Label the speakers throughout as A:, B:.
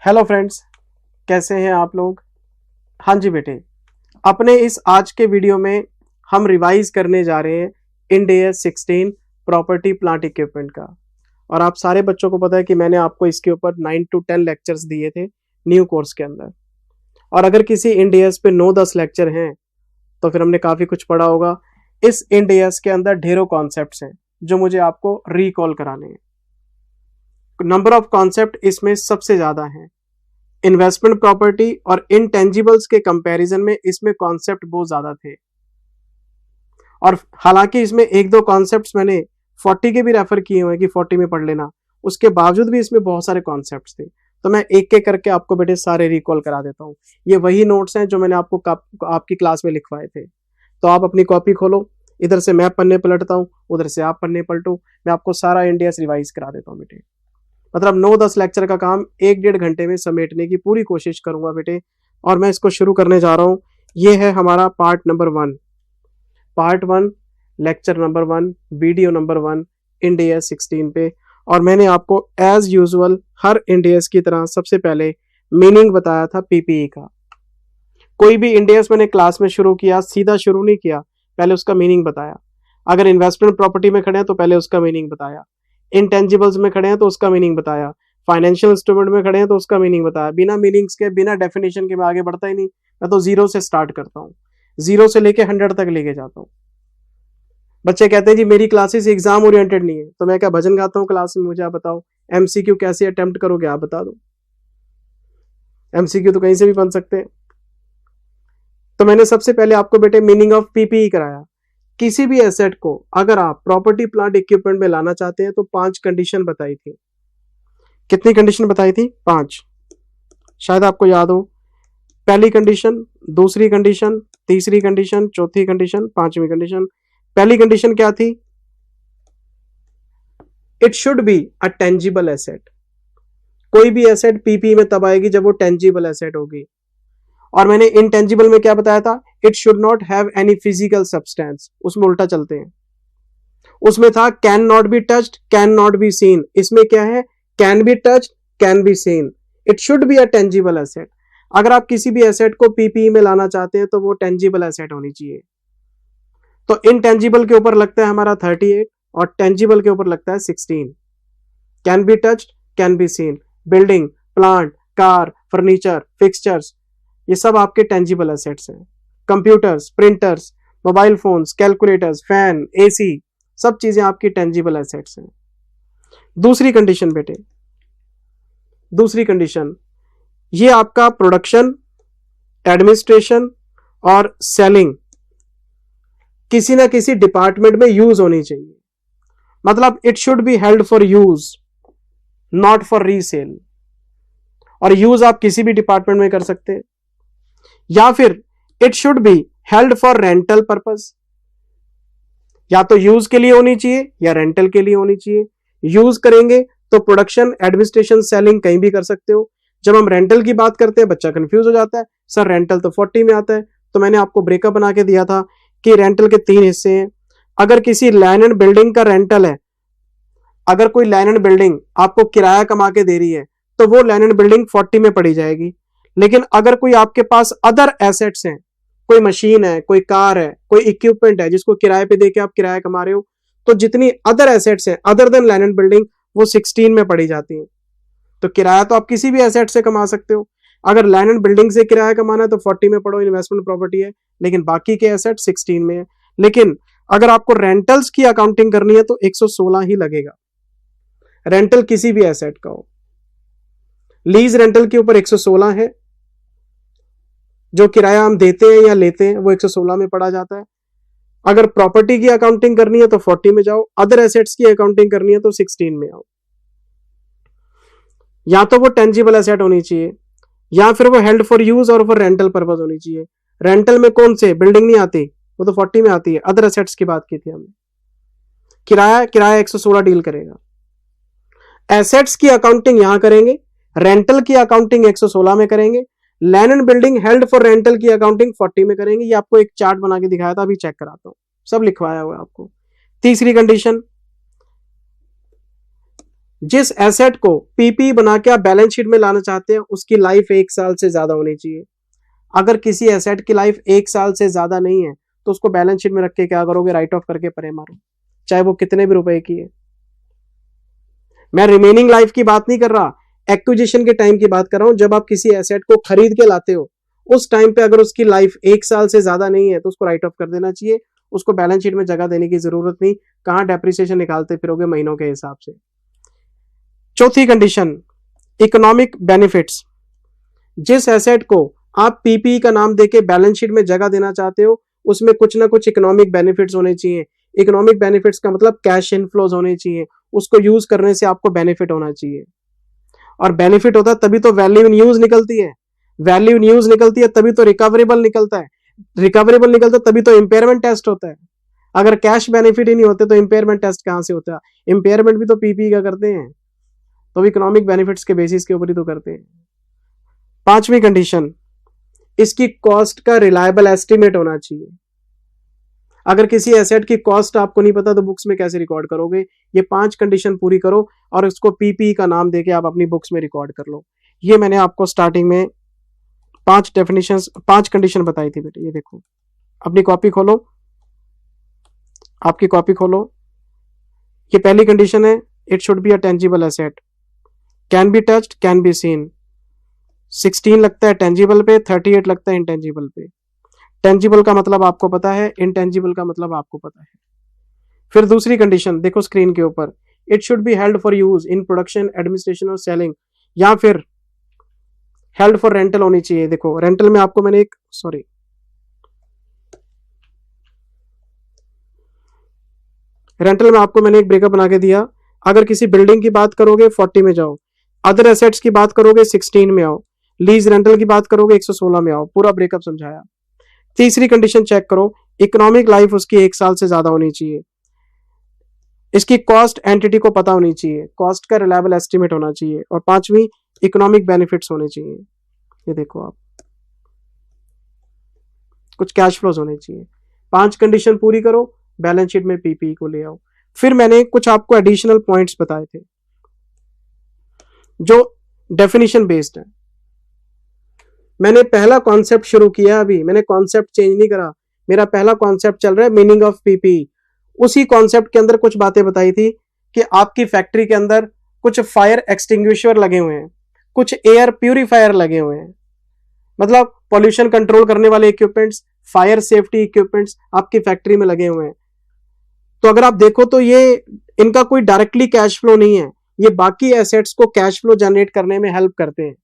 A: Hello friends, कैसे हैं आप लोग। हाँ जी बेटे, अपने इस आज के वीडियो में हम रिवाइज करने जा रहे हैं Ind AS 16 property plant equipment का। और आप सारे बच्चों को पता है कि मैंने आपको इसके ऊपर 9 to 10 लेक्चर्स दिए थे न्यू कोर्स के अंदर। और अगर किसी इंड AS पे 9-10 लेक्चर हैं तो फिर हमने काफ़ी कुछ पढ़ा होगा। इस इंड AS के अंदर ढेरों कॉन्सेप्ट्स हैं जो मुझे आपको रिकॉल कराने हैं। नंबर ऑफ कॉन्सेप्ट इसमें सबसे ज़्यादा हैं। इन्वेस्टमेंट प्रॉपर्टी और इंटेंजिबल्स के कंपैरिजन में इसमें कॉन्सेप्ट बहुत ज्यादा थे। और हालांकि इसमें एक दो कॉन्सेप्ट्स मैंने 40 के भी रेफर किए हुए कि 40 में पढ़ लेना, उसके बावजूद भी इसमें बहुत सारे कॉन्सेप्ट्स थे। तो मैं एक एक करके आपको बेटे सारे रिकॉल करा देता हूँ। ये वही नोट्स हैं जो मैंने आपको आपकी क्लास में लिखवाए थे। तो आप अपनी कॉपी खोलो, इधर से मैं पन्ने पलटता हूँ, उधर से आप पन्ने पलटो, मैं आपको सारा इंड AS रिवाइज करा देता हूँ बेटे। मतलब 9-10 लेक्चर का काम 1-1.5 घंटे में समेटने की पूरी कोशिश करूंगा बेटे। और मैं इसको शुरू करने जा रहा हूं। ये है हमारा part number 1, lecture number 1, video number 1 Ind AS 16 पे। और मैंने आपको एज यूजुअल हर इंड AS की तरह सबसे पहले मीनिंग बताया था PPE का। कोई भी इंड AS मैंने क्लास में शुरू किया सीधा शुरू नहीं किया, पहले उसका मीनिंग बताया। अगर इन्वेस्टमेंट प्रॉपर्टी में खड़े हैं तो पहले उसका मीनिंग बताया, इंटेंजिबल्स में खड़े हैं तो उसका मीनिंग बताया, फाइनेंशियल इंस्ट्रूमेंट में खड़े हैं तो उसका मीनिंग बताया। बिना मीनिंग्स के, बिना डेफिनेशन के मैं आगे बढ़ता ही नहीं। मैं तो जीरो से स्टार्ट करता हूँ, जीरो से लेके 100 तक लेके जाता हूँ। बच्चे कहते हैं जी मेरी क्लासेस एग्जाम ओरिएंटेड नहीं है, तो मैं क्या भजन गाता हूँ क्लास में? मुझे आप बताओ MCQ कैसे अटेम्प्ट करोगे, आप बता दो। MCQ तो कहीं से भी बन सकते हैं। तो मैंने सबसे पहले आपको बेटे मीनिंग ऑफ PPE कराया। किसी भी एसेट को अगर आप प्रॉपर्टी प्लांट इक्विपमेंट में लाना चाहते हैं तो 5 कंडीशन बताई थी। कितनी कंडीशन बताई थी? 5, शायद आपको याद हो। पहली कंडीशन, दूसरी कंडीशन, तीसरी कंडीशन, चौथी कंडीशन, पांचवी कंडीशन। पहली कंडीशन क्या थी? It should be a tangible asset. कोई भी एसेट PPE में तब आएगी जब वो टेंजिबल एसेट होगी। और मैंने इनटेंजिबल में क्या बताया था? It should not have any physical substance. उसमें उल्टा चलते हैं। उसमें था can not be touched, can not be seen. इसमें क्या है? Can be touched, can be seen. It should be a tangible asset. अगर आप किसी भी एसेट को PPE में लाना चाहते हैं तो वो टेंजिबल एसेट होनी चाहिए। तो इनटेंजिबल के ऊपर लगता है हमारा 38 और टेंजिबल के ऊपर लगता है 16। Can be touched, can be seen. Building, plant, car, furniture, fixtures, ये सब आपके टेंजिबल एसेट्स हैं। Computers, printers, mobile phones, calculators, fan, AC, सब चीजें आपकी टेंजिबल एसेट्स हैं। दूसरी कंडीशन बेटे, दूसरी कंडीशन, ये आपका प्रोडक्शन, एडमिनिस्ट्रेशन और सेलिंग किसी ना किसी डिपार्टमेंट में यूज होनी चाहिए। मतलब it should be held for use, not for resale. और यूज आप किसी भी डिपार्टमेंट में कर सकते हैं। या फिर it should be held for rental purpose. या तो यूज के लिए होनी चाहिए या रेंटल के लिए होनी चाहिए। यूज करेंगे तो प्रोडक्शन, एडमिनिस्ट्रेशन, सेलिंग कहीं भी कर सकते हो। जब हम रेंटल की बात करते हैं बच्चा कंफ्यूज हो जाता है, सर रेंटल तो 40 में आता है। तो मैंने आपको ब्रेकअप बना के दिया था कि रेंटल के 3 हिस्से हैं। अगर किसी लैंड एंड बिल्डिंग का रेंटल है, अगर कोई लैंड एंड बिल्डिंग आपको किराया कमा के दे रही है तो वो लैंड एंड बिल्डिंग 40 में पड़ी जाएगी। लेकिन अगर कोई आपके पास अदर एसेट्स हैं, कोई मशीन है, कोई कार है, कोई इक्विपमेंट है जिसको किराए पे देके आप किराया कमा रहे हो, तो जितनी अदर एसेट्स हैं other than land and building वो 16 में पड़ी जाती हैं। तो किराया तो आप किसी भी एसेट से कमा सकते हो। अगर लैंड एंड बिल्डिंग से किराया कमाना है तो 40 में पढ़ो, इन्वेस्टमेंट प्रॉपर्टी है। लेकिन बाकी के एसेट 16 में है। लेकिन अगर आपको रेंटल्स की अकाउंटिंग करनी है तो 116 ही लगेगा, रेंटल किसी भी एसेट का हो। लीज रेंटल के ऊपर 116 है, जो किराया हम देते हैं या लेते हैं वो 116 में पढ़ा जाता है। अगर प्रॉपर्टी की अकाउंटिंग करनी है तो 40 में जाओ, अदर एसेट्स की अकाउंटिंग करनी है तो 16 में आओ। या तो वो टेंजिबल एसेट होनी चाहिए या फिर वो हेल्ड फॉर यूज और फॉर रेंटल पर्पस होनी चाहिए। रेंटल में कौन से? बिल्डिंग नहीं आती, वो तो 40 में आती है। अदर एसेट्स की बात की थी हमने। किराया 116 डील करेगा। एसेट्स की अकाउंटिंग यहां करेंगे, रेंटल की अकाउंटिंग 116 में करेंगे, land and building held for rental की अकाउंटिंग 40 में करेंगे। ये आपको एक चार्ट बना के दिखाया था, अभी चेक कराता हूं, सब लिखवाया हुआ है आपको। तीसरी कंडीशन, जिस एसेट को पीपी बना के आप बैलेंस शीट में लाना चाहते हैं उसकी लाइफ 1 साल से ज्यादा होनी चाहिए। अगर किसी एसेट की लाइफ 1 साल से ज्यादा नहीं है तो उसको बैलेंस शीट में रख के क्या करोगे, राइट ऑफ करके परे मारो, चाहे वो कितने भी रुपए की है। मैं रिमेनिंग लाइफ की बात नहीं कर रहा, एक्विजिशन के टाइम की बात कर रहा हूं। जब आप किसी एसेट को खरीद के लाते हो उस टाइम पे अगर उसकी लाइफ 1 साल से ज्यादा नहीं है तो उसको राइट ऑफ कर देना चाहिए, उसको बैलेंस शीट में जगह देने की जरूरत नहीं। कहां डेप्रिसिएशन निकालते फिरोगे महीनों के हिसाब से। चौथी कंडीशन, इकोनॉमिक बेनिफिट्स। जिस एसेट को आप पीपी का नाम देके बैलेंस शीट में जगह देना चाहते हो उसमें कुछ ना कुछ इकोनॉमिक बेनिफिट्स होने चाहिए। इकोनॉमिक बेनिफिट्स का मतलब कैश इनफ्लोज होने चाहिए, उसको यूज करने से आपको बेनिफिट होना चाहिए। और बेनिफिट होता है तभी तो वैल्यू इन यूज निकलती है, वैल्यू इन यूज निकलती है तभी तो रिकवरेबल निकलता है, रिकवरेबल निकलता है तभी तो इंपेयरमेंट टेस्ट होता है। अगर कैश बेनिफिट ही नहीं होते तो इंपेयरमेंट टेस्ट कहां से होता है? इंपेयरमेंट भी तो पीपी का करते हैं, तो इकोनॉमिक बेनिफिट्स के बेसिस के ऊपर ही तो करते हैं। पांचवी कंडीशन, इसकी कॉस्ट का रिलायबल एस्टिमेट होना चाहिए। अगर किसी एसेट की कॉस्ट आपको नहीं पता तो बुक्स में कैसे रिकॉर्ड करोगे? ये 5 कंडीशन पूरी करो और इसको पीपी का नाम देके आप अपनी बुक्स में रिकॉर्ड कर लो। ये मैंने आपको स्टार्टिंग में 5 डेफिनेशंस 5 कंडीशन बताई थी बेटे। ये देखो, अपनी कॉपी खोलो, आपकी कॉपी खोलो। ये पहली कंडीशन है, it should be a tangible asset, can be touched, can be seen. 16 लगता है टेंजिबल पे, 38 लगता है इंटेंजिबल पे। टेंजिबल का मतलब आपको पता है, इंटेंजिबल का मतलब आपको पता है। फिर दूसरी कंडीशन देखो स्क्रीन के ऊपर, it should be held for use in production, administration और सेलिंग, या फिर हेल्ड फॉर रेंटल होनी चाहिए। देखो रेंटल में आपको मैंने एक ब्रेकअप बना के दिया। अगर किसी बिल्डिंग की बात करोगे 40 में जाओ, अदर एसेट्स की बात करोगे 16 में आओ, लीज रेंटल की बात करोगे 116 में आओ, पूरा ब्रेकअप समझाया। तीसरी कंडीशन चेक करो, इकोनॉमिक लाइफ उसकी 1 साल से ज्यादा होनी चाहिए। इसकी कॉस्ट एंटिटी को पता होनी चाहिए, कॉस्ट का रिलायबल एस्टिमेट होना चाहिए। और पांचवी, इकोनॉमिक बेनिफिट्स होने चाहिए। ये देखो आप, कुछ कैश फ्लोज होने चाहिए। 5 कंडीशन पूरी करो, बैलेंस शीट में पीपी को ले आओ। फिर मैंने कुछ आपको एडिशनल पॉइंट्स बताए थे जो डेफिनेशन बेस्ड है। मैंने पहला कॉन्सेप्ट शुरू किया, अभी मैंने कॉन्सेप्ट चेंज नहीं करा, मेरा पहला कॉन्सेप्ट चल रहा है मीनिंग ऑफ पीपी। उसी कॉन्सेप्ट के अंदर कुछ बातें बताई थी कि आपकी फैक्ट्री के अंदर कुछ फायर एक्सटिंग्विशर लगे हुए हैं, कुछ एयर प्यूरिफायर लगे हुए हैं, मतलब पॉल्यूशन कंट्रोल करने वाले इक्विपमेंट्स, फायर सेफ्टी इक्विपमेंट्स आपकी फैक्ट्री में लगे हुए हैं। तो अगर आप देखो तो ये इनका कोई डायरेक्टली कैश फ्लो नहीं है, ये बाकी एसेट्स को कैश फ्लो जनरेट करने में हेल्प करते हैं।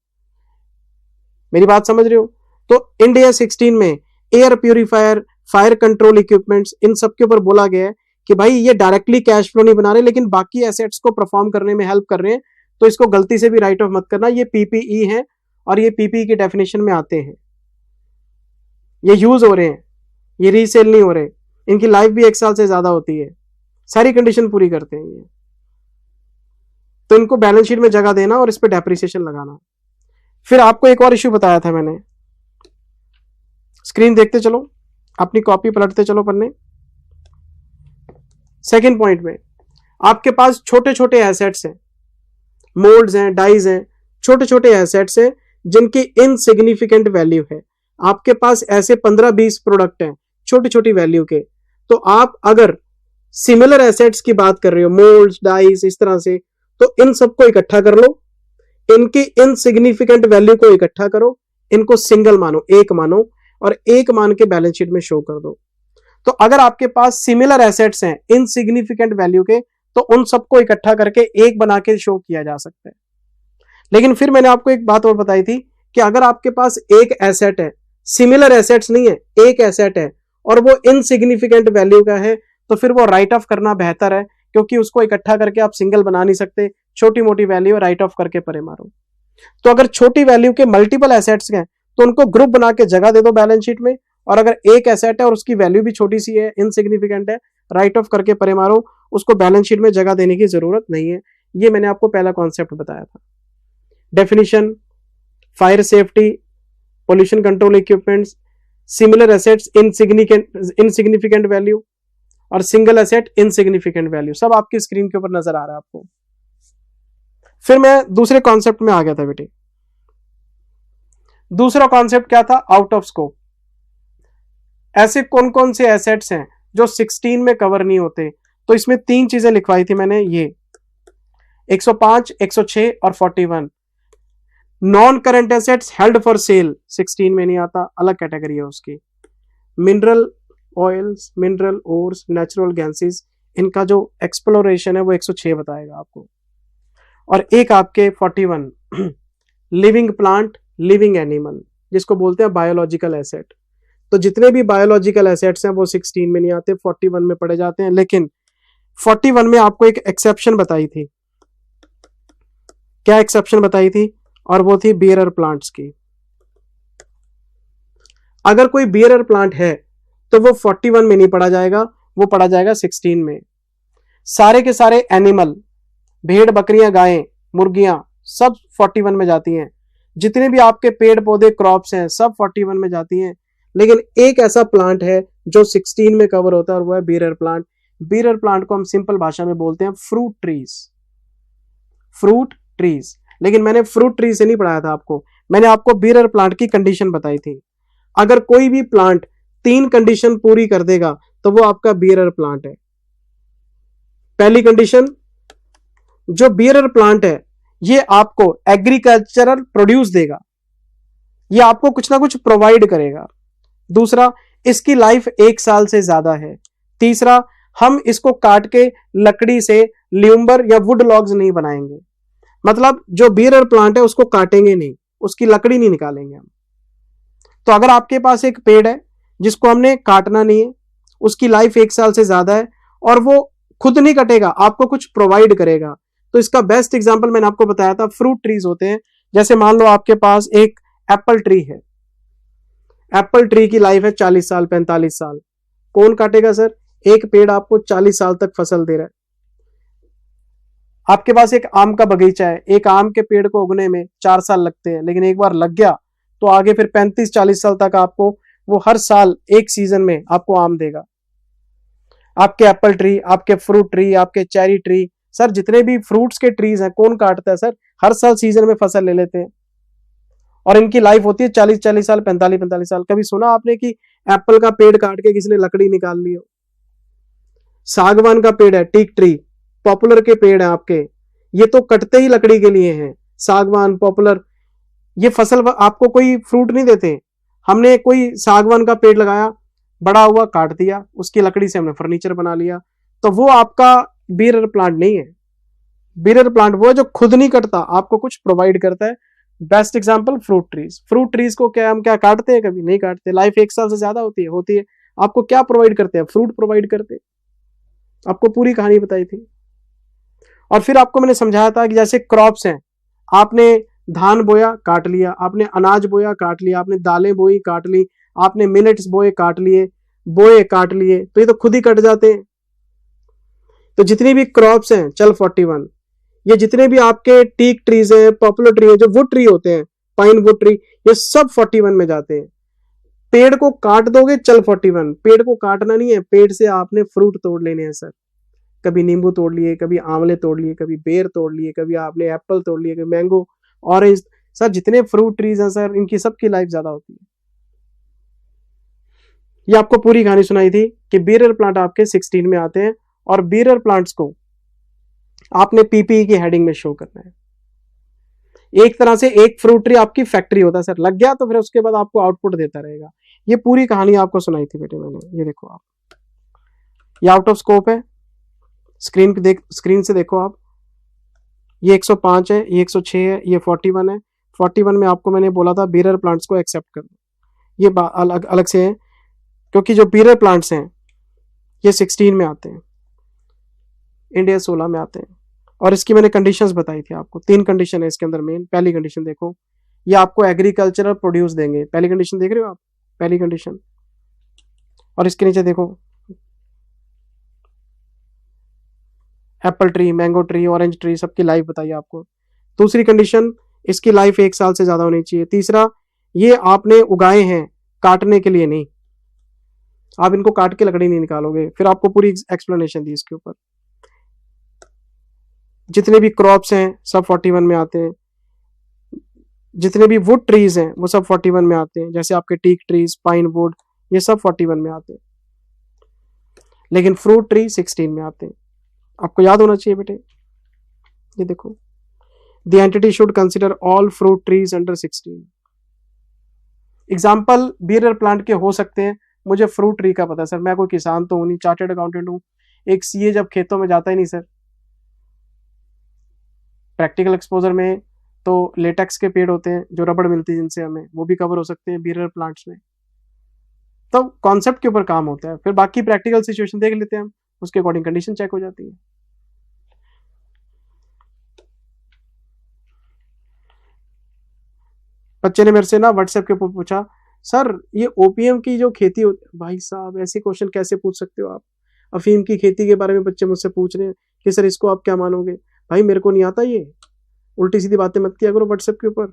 A: मेरी बात समझ रहे हो? तो इंडिया 16 में air purifier, fire control equipments, इन सब के ऊपर बोला गया है कि भाई ये डायरेक्टली कैश फ्लो नहीं बना रहे लेकिन बाकी एसेट्स को परफॉर्म करने में हेल्प कर रहे हैं, तो इसको गलती से भी राइट ऑफ मत करना। ये पीपीई है और ये पीपीई की डेफिनेशन में आते हैं, ये यूज हो रहे हैं, ये रीसेल नहीं हो रहे, इनकी लाइफ भी 1 साल से ज्यादा होती है, सारी कंडीशन पूरी करते हैं ये। तो इनको बैलेंस शीट में जगह देना और इस पर डेप्रिसिएशन लगाना। फिर आपको एक और इश्यू बताया था मैंने, स्क्रीन देखते चलो, अपनी कॉपी पलटते चलो पन्ने। सेकंड पॉइंट में आपके पास छोटे छोटे एसेट्स हैं, मोल्ड्स हैं, डाइज हैं, छोटे छोटे एसेट्स हैं जिनकी इनसिग्निफिकेंट वैल्यू है। आपके पास ऐसे 15-20 प्रोडक्ट हैं छोटी छोटी वैल्यू के, तो आप अगर सिमिलर एसेट्स की बात कर रहे हो, मोल्ड्स, डाइज, इस तरह से, तो इन सबको इकट्ठा कर लो, इनकी इनसिग्निफिकेंट वैल्यू को इकट्ठा करो, इनको सिंगल मानो, एक मानो, और एक मान के बैलेंस शीट में शो कर दो। तो अगर आपके पास सिमिलर एसेट्स हैं इनसिग्निफिकेंट वैल्यू के, तो उन सबको इकट्ठा करके एक बना के शो किया जा सकता है। लेकिन फिर मैंने आपको एक बात और बताई थी कि अगर आपके पास एक एसेट है, सिमिलर एसेट्स नहीं है, एक एसेट है और वो इनसिग्निफिकेंट वैल्यू का है, तो फिर वो राइट ऑफ करना बेहतर है, क्योंकि उसको इकट्ठा करके आप सिंगल बना नहीं सकते, छोटी मोटी वैल्यू राइट ऑफ करके परे मारो। तो अगर छोटी वैल्यू के मल्टीपल एसेट्स हैं तो उनको ग्रुप बना के जगह दे दो बैलेंस शीट में, और अगर एक एसेट है और उसकी वैल्यू भी छोटी सी है, इनसिग्निफिकेंट है, राइट ऑफ करके परे मारो, उसको बैलेंस शीट में जगह देने की जरूरत नहीं है। ये मैंने आपको पहला कॉन्सेप्ट बताया था। Definition, fire safety, pollution control equipments, similar assets insignificant value, और सिंगल एसेट इनसिग्निफिकेंट वैल्यू, सब आपकी स्क्रीन के ऊपर नजर आ रहा है आपको। फिर मैं दूसरे कॉन्सेप्ट में आ गया था बेटे। दूसरा कॉन्सेप्ट क्या था? Out of scope. ऐसे कौन कौन से एसेट्स हैं जो 16 में कवर नहीं होते? तो इसमें 3 चीजें लिखवाई थी मैंने, ये 105, 106 और 41। Non current assets held for sale 16 में नहीं आता, अलग कैटेगरी है उसकी। Mineral oils, mineral ores, natural gases, इनका जो एक्सप्लोरेशन है वो 106 बताएगा आपको। और एक आपके 41 लिविंग प्लांट, लिविंग एनिमल, जिसको बोलते हैं बायोलॉजिकल एसेट। तो जितने भी बायोलॉजिकल एसेट्स हैं वो 16 में नहीं आते, 41 में पड़े जाते हैं। लेकिन 41 में आपको एक एक्सेप्शन बताई थी। क्या एक्सेप्शन बताई थी? और वो थी बियरर प्लांट्स की। अगर कोई बियरर प्लांट है तो वो 41 में नहीं पढ़ा जाएगा, वो पढ़ा जाएगा 16 में। सारे के सारे एनिमल, भेड़, बकरियां, गायें, मुर्गियां, सब 41 में जाती हैं। जितने भी आपके पेड़ पौधे, क्रॉप्स हैं, सब 41 में जाती हैं। लेकिन एक ऐसा प्लांट है जो 16 में कवर होता है और वो है बियरर प्लांट। बियरर प्लांट को हम सिंपल भाषा में बोलते हैं फ्रूट ट्रीज। Fruit trees. लेकिन मैंने फ्रूट ट्री से नहीं पढ़ाया था आपको, मैंने आपको बियरर प्लांट की कंडीशन बताई थी। अगर कोई भी प्लांट 3 कंडीशन पूरी कर देगा तो वो आपका बियरर प्लांट है। पहली कंडीशन, जो बियरर प्लांट है ये आपको एग्रीकल्चरल प्रोड्यूस देगा, ये आपको कुछ ना कुछ प्रोवाइड करेगा। दूसरा, इसकी लाइफ 1 साल से ज्यादा है। तीसरा, हम इसको काट के लकड़ी से ल्यूम्बर या वुड लॉग्स नहीं बनाएंगे। मतलब जो बियरर प्लांट है उसको काटेंगे नहीं, उसकी लकड़ी नहीं निकालेंगे हम। तो अगर आपके पास एक पेड़ है जिसको हमने काटना नहीं है, उसकी लाइफ 1 साल से ज्यादा है और वो खुद नहीं कटेगा, आपको कुछ प्रोवाइड करेगा, तो इसका बेस्ट एग्जांपल मैंने आपको बताया था फ्रूट ट्रीज होते हैं। जैसे मान लो आपके पास एक एप्पल ट्री है, एप्पल ट्री की लाइफ है 40 साल, 45 साल। कौन काटेगा सर? एक पेड़ आपको 40 साल तक फसल दे रहा है। आपके पास एक आम का बगीचा है, एक आम के पेड़ को उगने में 4 साल लगते हैं, लेकिन एक बार लग गया तो आगे फिर 35-40 साल तक आपको वो हर साल एक सीजन में आपको आम देगा। आपके एप्पल ट्री, आपके फ्रूट ट्री, आपके चेरी ट्री, सर जितने भी फ्रूट्स के ट्रीज हैं कौन काटता है सर? हर साल सीजन में फसल ले लेते हैं और इनकी लाइफ होती है 40-40 साल, 45-45 साल। कभी सुना आपने कि एप्पल का पेड़ काट के किसी ने लकड़ी निकाल ली हो? सागवान का पेड़ है, टीक ट्री, पॉपुलर के पेड़ है आपके, ये तो कटते ही लकड़ी के लिए हैं। सागवान, पॉपुलर, ये फसल आपको कोई फ्रूट नहीं देते। हमने कोई सागवान का पेड़ लगाया, बड़ा हुआ, काट दिया, उसकी लकड़ी से हमने फर्नीचर बना लिया, तो वो आपका बियरर प्लांट नहीं है। बियरर प्लांट वो है जो खुद नहीं कटता, आपको कुछ प्रोवाइड करता है। Best example fruit trees. Fruit trees को क्या हम क्या काटते हैं? कभी नहीं काटते, लाइफ 1 साल से ज्यादा होती है। आपको क्या प्रोवाइड करते हैं? फ्रूट प्रोवाइड करते हैं। आपको पूरी कहानी बताई थी। और फिर आपको मैंने समझाया था कि जैसे क्रॉप्स हैं, आपने धान बोया, काट लिया, आपने अनाज बोया, काट लिया, आपने दालें बोई, काट ली, आपने मिलेट्स बोए, काट लिए, बोए, काट लिए, तो ये तो खुद ही कट जाते हैं। तो जितनी भी क्रॉप्स हैं, चल 41, ये जितने भी आपके टीक ट्रीज हैं, पॉपुलर ट्री है, जो वुड ट्री होते हैं, पाइन वुड ट्री, ये सब 41 में जाते हैं। पेड़ को काट दोगे, चल 41। पेड़ को काटना नहीं है, पेड़ से आपने फ्रूट तोड़ लेने हैं सर। कभी नींबू तोड़ लिए, कभी आंवले तोड़ लिए, कभी बेर तोड़ लिए, कभी आपने एप्पल तोड़ लिए, कभी मैंगो, ऑरेंज, सर जितने फ्रूट ट्रीज हैं सर, इनकी सबकी लाइफ ज्यादा होती है। ये आपको पूरी कहानी सुनाई थी कि बियरर प्लांट आपके 16 में आते हैं और बियरर प्लांट्स को आपने पीपीई की हेडिंग में शो करना है। एक तरह से एक फ्रूट ट्री आपकी फैक्ट्री होता है सर, लग गया तो फिर उसके बाद आपको आउटपुट देता रहेगा। ये पूरी कहानी आपको सुनाई थी बेटे मैंने। ये देखो आप, ये आउट ऑफ स्कोप है, स्क्रीन से देखो आप। ये 105 है, ये 106 है, ये 41 है। 41 में आपको मैंने बोला था बियरर प्लांट्स को एक्सेप्ट कर दो, ये अलग अलग से है, क्योंकि जो बियरर प्लांट्स हैं ये 16 में आते हैं, इंडिया 16 में आते हैं। और इसकी मैंने कंडीशंस बताई थी आपको, 3 कंडीशन है इसके अंदर मेन। पहली कंडीशन देखो, ये आपको एग्रीकल्चरल प्रोड्यूस देंगे। पहली कंडीशन देख रहे हो आप, पहली कंडीशन। और इसके नीचे देखो, Apple tree, mango tree, orange tree, सबकी लाइफ बताइए आपको। दूसरी कंडीशन, इसकी लाइफ 1 साल से ज्यादा होनी चाहिए। तीसरा, ये आपने उगाए हैं काटने के लिए नहीं, आप इनको काट के लकड़ी नहीं निकालोगे। फिर आपको पूरी एक्सप्लेनेशन दी इसके ऊपर। जितने भी क्रॉप्स हैं सब 41 में आते हैं, जितने भी वुड ट्रीज हैं वो सब 41 में आते हैं, जैसे आपके टीक ट्रीज, पाइन वुड, ये सब 41 में आते हैं, लेकिन फ्रूट ट्री 16 में आते हैं। आपको याद होना चाहिए बेटे, ये देखो, the entity should consider all fruit trees under 16। Example bearer plant के हो सकते हैं, मुझे फ्रूट ट्री का पता है सर, मैं कोई किसान तो हूं नहीं, चार्टेड अकाउंटेंट हूं, एक सीए जब खेतों में जाता ही नहीं सर। प्रैक्टिकल एक्सपोजर में तो लेटेक्स के पेड़ होते हैं जो रबड़ मिलती है जिनसे हमें, वो भी कवर हो सकते हैं बियर प्लांट्स में। तो कॉन्सेप्ट के ऊपर काम होता है, फिर बाकी प्रैक्टिकल सिचुएशन देख लेते हैं हम, उसके अकॉर्डिंग कंडीशन चेक हो जाती है। बच्चे ने मेरे से ना व्हाट्सएप के ऊपर पूछा, सर ये ओपीएम की जो खेती होती, भाई साहब ऐसे क्वेश्चन कैसे पूछ सकते हो आप? अफीम की खेती के बारे में बच्चे मुझसे पूछ रहे हैं कि सर इसको आप क्या मानोगे? भाई मेरे को नहीं आता, ये उल्टी सीधी बातें मत किया करो व्हाट्सएप के ऊपर,